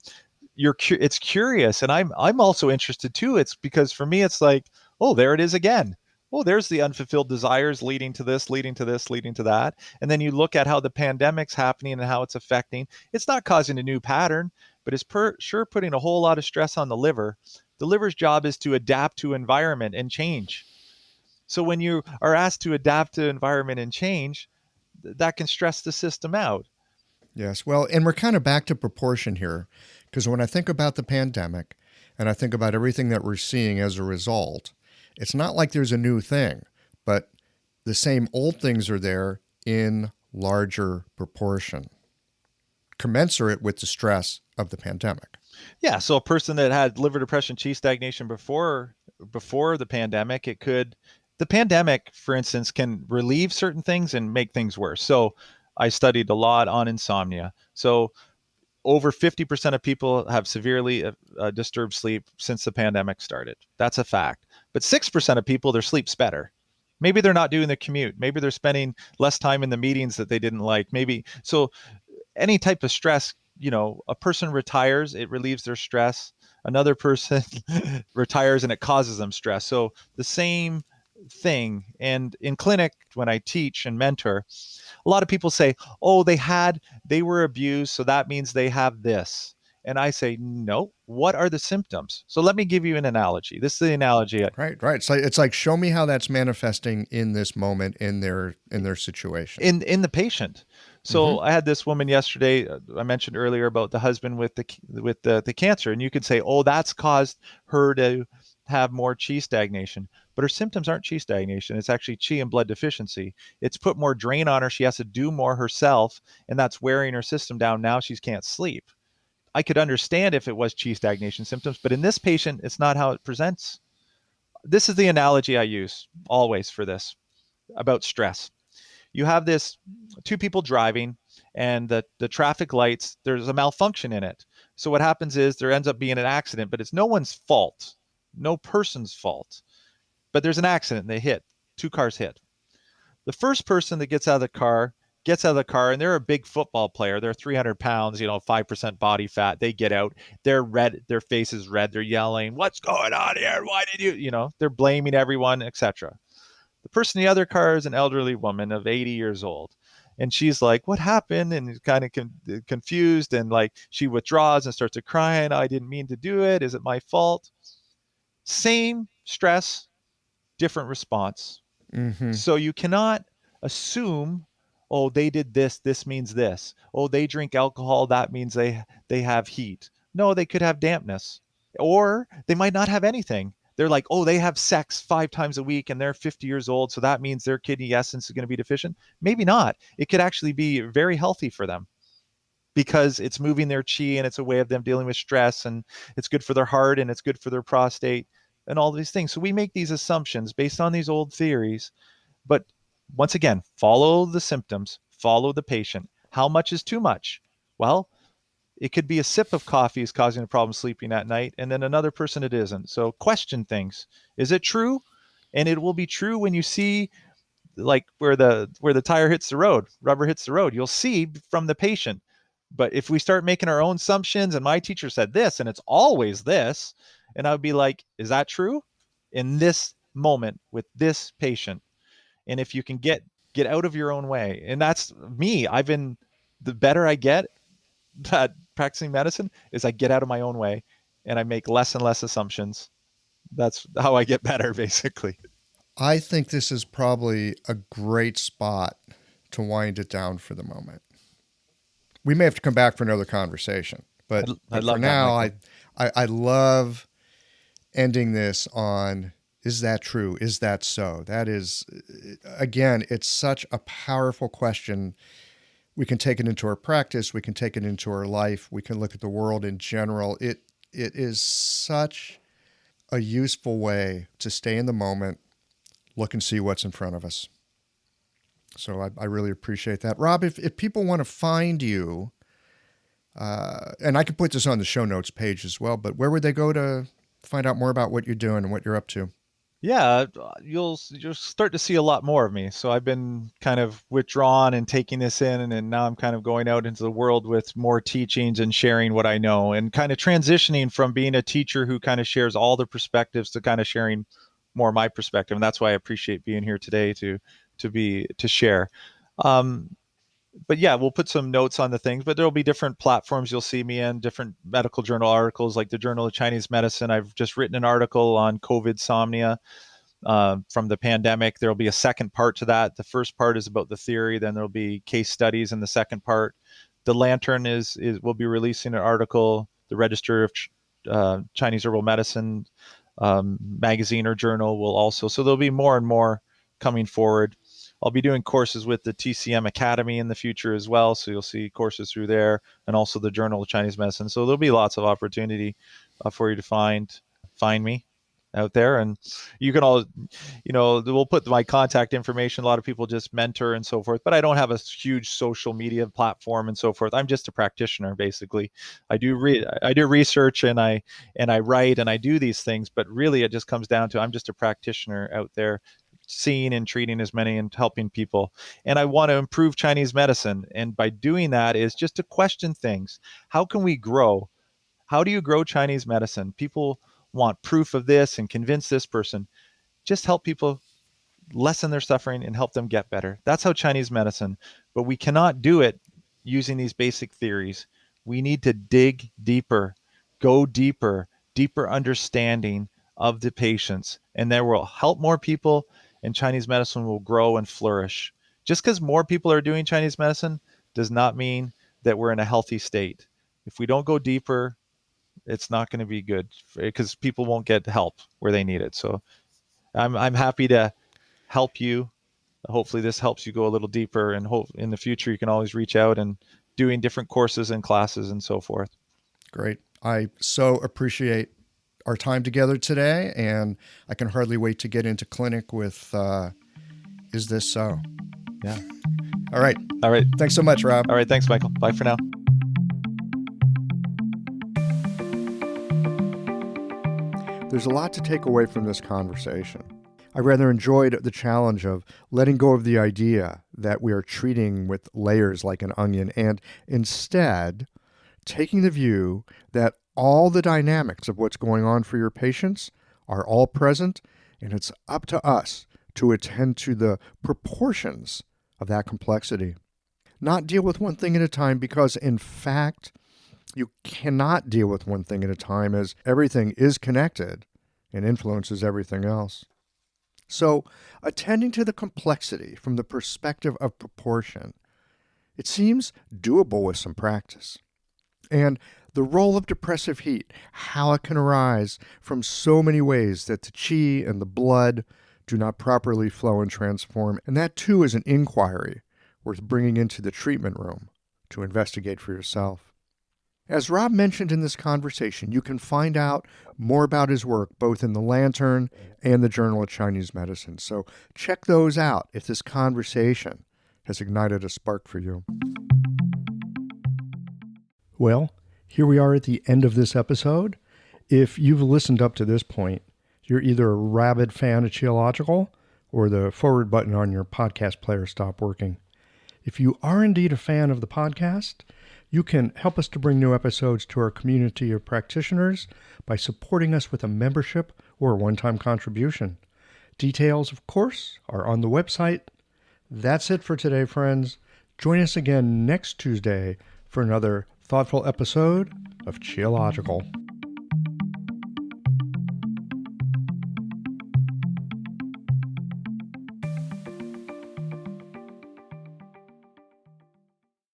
it's curious, and I'm also interested too. It's because for me, it's like, oh, there it is again. Oh, there's the unfulfilled desires leading to this, leading to this, leading to that. And then you look at how the pandemic's happening and how it's affecting. It's not causing a new pattern, but it's sure putting a whole lot of stress on the liver. The liver's job is to adapt to environment and change. So when you are asked to adapt to environment and change, that can stress the system out. Yes. Well, and we're kind of back to proportion here, because when I think about the pandemic and I think about everything that we're seeing as a result, it's not like there's a new thing, but the same old things are there in larger proportion, commensurate with the stress of the pandemic. Yeah. So a person that had liver depression, Qi stagnation before the pandemic, the pandemic, for instance, can relieve certain things and make things worse. So I studied a lot on insomnia. So over 50% of people have severely disturbed sleep since the pandemic started. That's a fact. But 6% of people, their sleep's better. Maybe they're not doing the commute. Maybe they're spending less time in the meetings that they didn't like. Maybe so any type of stress, a person retires, it relieves their stress. Another person retires and it causes them stress. So the same thing. And in clinic, when I teach and mentor, a lot of people say, oh, they were abused, so that means they have this. And I say, no, what are the symptoms? So let me give you an analogy. This is the analogy Right, right. It's like show me how that's manifesting in this moment in their situation. in the patient. Mm-hmm. So I had this woman yesterday. I mentioned earlier about the husband with the cancer, and you could say, oh, that's caused her to have more qi stagnation. But her symptoms aren't qi stagnation. It's actually qi and blood deficiency. It's put more drain on her. She has to do more herself, and that's wearing her system down. Now she can't sleep. I could understand if it was qi stagnation symptoms, but in this patient, it's not how it presents. This is the analogy I use always for this about stress. You have this two people driving, and the traffic lights, there's a malfunction in it. So what happens is there ends up being an accident, but it's no one's fault, no person's fault. But there's an accident and they hit. Two cars hit. The first person that gets out of the car, and they're a big football player. They're 300 pounds, 5% body fat. They get out. They're red. Their face is red. They're yelling, what's going on here? Why did they're blaming everyone, etc. The person in the other car is an elderly woman of 80 years old. And she's like, what happened? And is kind of confused. And like she withdraws and starts to cry. I didn't mean to do it. Is it my fault? Same stress, different response. Mm-hmm. So you cannot assume, oh, they did this. This means this. Oh, they drink alcohol. That means they have heat. No, they could have dampness, or they might not have anything. They're like, oh, they have sex 5 times a week and they're 50 years old. So that means their kidney essence is going to be deficient. Maybe not. It could actually be very healthy for them because it's moving their chi and it's a way of them dealing with stress, and it's good for their heart and it's good for their prostate and all these things. So we make these assumptions based on these old theories. But once again, follow the symptoms, follow the patient. How much is too much? Well, it could be a sip of coffee is causing a problem sleeping at night, and then another person it isn't. So question things. Is it true? And it will be true when you see like where the tire hits the road, rubber hits the road. You'll see from the patient. But if we start making our own assumptions, and my teacher said this, and it's always this, and I would be like, is that true? In this moment with this patient. And if you can get out of your own way, and that's me. The better I get at practicing medicine is I get out of my own way and I make less and less assumptions. That's how I get better, basically. I think this is probably a great spot to wind it down for the moment. We may have to come back for another conversation, but I for love that, now, Michael. I love ending this on, is that true? Is that so? That is, again, it's such a powerful question. We can take it into our practice. We can take it into our life. We can look at the world in general. It is such a useful way to stay in the moment, look and see what's in front of us. So I really appreciate that. Rob, if people want to find you, and I can put this on the show notes page as well, but where would they go to find out more about what you're doing and what you're up to? Yeah, you'll start to see a lot more of me. So I've been kind of withdrawn and taking this in, and now I'm kind of going out into the world with more teachings and sharing what I know, and kind of transitioning from being a teacher who kind of shares all the perspectives to kind of sharing more of my perspective. And that's why I appreciate being here today to share. Um, but yeah, we'll put some notes on the things, but there'll be different platforms you'll see me in, different medical journal articles like the Journal of Chinese Medicine. I've just written an article on COVID somnia from the pandemic. There'll be a second part to that. The first part is about the theory, then there'll be case studies in the second part. The Lantern is we'll be releasing an article, the Register of Chinese Herbal Medicine magazine or journal will also. So there'll be more and more coming forward. I'll be doing courses with the TCM Academy in the future as well. So you'll see courses through there, and also the Journal of Chinese Medicine. So there'll be lots of opportunity for you to find me out there. And you can all, we'll put my contact information. A lot of people just mentor and so forth, but I don't have a huge social media platform and so forth. I'm just a practitioner, basically. I do research, and I write and I do these things, but really it just comes down to I'm just a practitioner out there, seeing and treating as many and helping people. And I want to improve Chinese medicine. And by doing that is just to question things. How can we grow? How do you grow Chinese medicine? People want proof of this and convince this person. Just help people lessen their suffering and help them get better. That's how Chinese medicine, but we cannot do it using these basic theories. We need to dig deeper, go deeper, deeper understanding of the patients, and that will help more people, and Chinese medicine will grow and flourish. Just because more people are doing Chinese medicine does not mean that we're in a healthy state. If we don't go deeper, it's not going to be good because people won't get help where they need it. So I'm happy to help you. Hopefully this helps you go a little deeper, and hope in the future you can always reach out and doing different courses and classes and so forth. Great. I so appreciate our time together today, and I can hardly wait to get into clinic with Is This So? Yeah. All right. All right. Thanks so much, Rob. All right. Thanks, Michael. Bye for now. There's a lot to take away from this conversation. I rather enjoyed the challenge of letting go of the idea that we are treating with layers like an onion, and instead taking the view that all the dynamics of what's going on for your patients are all present, and it's up to us to attend to the proportions of that complexity. Not deal with one thing at a time, because in fact, you cannot deal with one thing at a time, as everything is connected and influences everything else. So, attending to the complexity from the perspective of proportion, it seems doable with some practice. And the role of depressive heat, how it can arise from so many ways that the qi and the blood do not properly flow and transform. And that too is an inquiry worth bringing into the treatment room to investigate for yourself. As Rob mentioned in this conversation, you can find out more about his work both in the Lantern and the Journal of Chinese Medicine. So check those out if this conversation has ignited a spark for you. Well, here we are at the end of this episode. If you've listened up to this point, you're either a rabid fan of Qiological or the forward button on your podcast player stopped working. If you are indeed a fan of the podcast, you can help us to bring new episodes to our community of practitioners by supporting us with a membership or a one-time contribution. Details, of course, are on the website. That's it for today, friends. Join us again next Tuesday for another thoughtful episode of Qiological.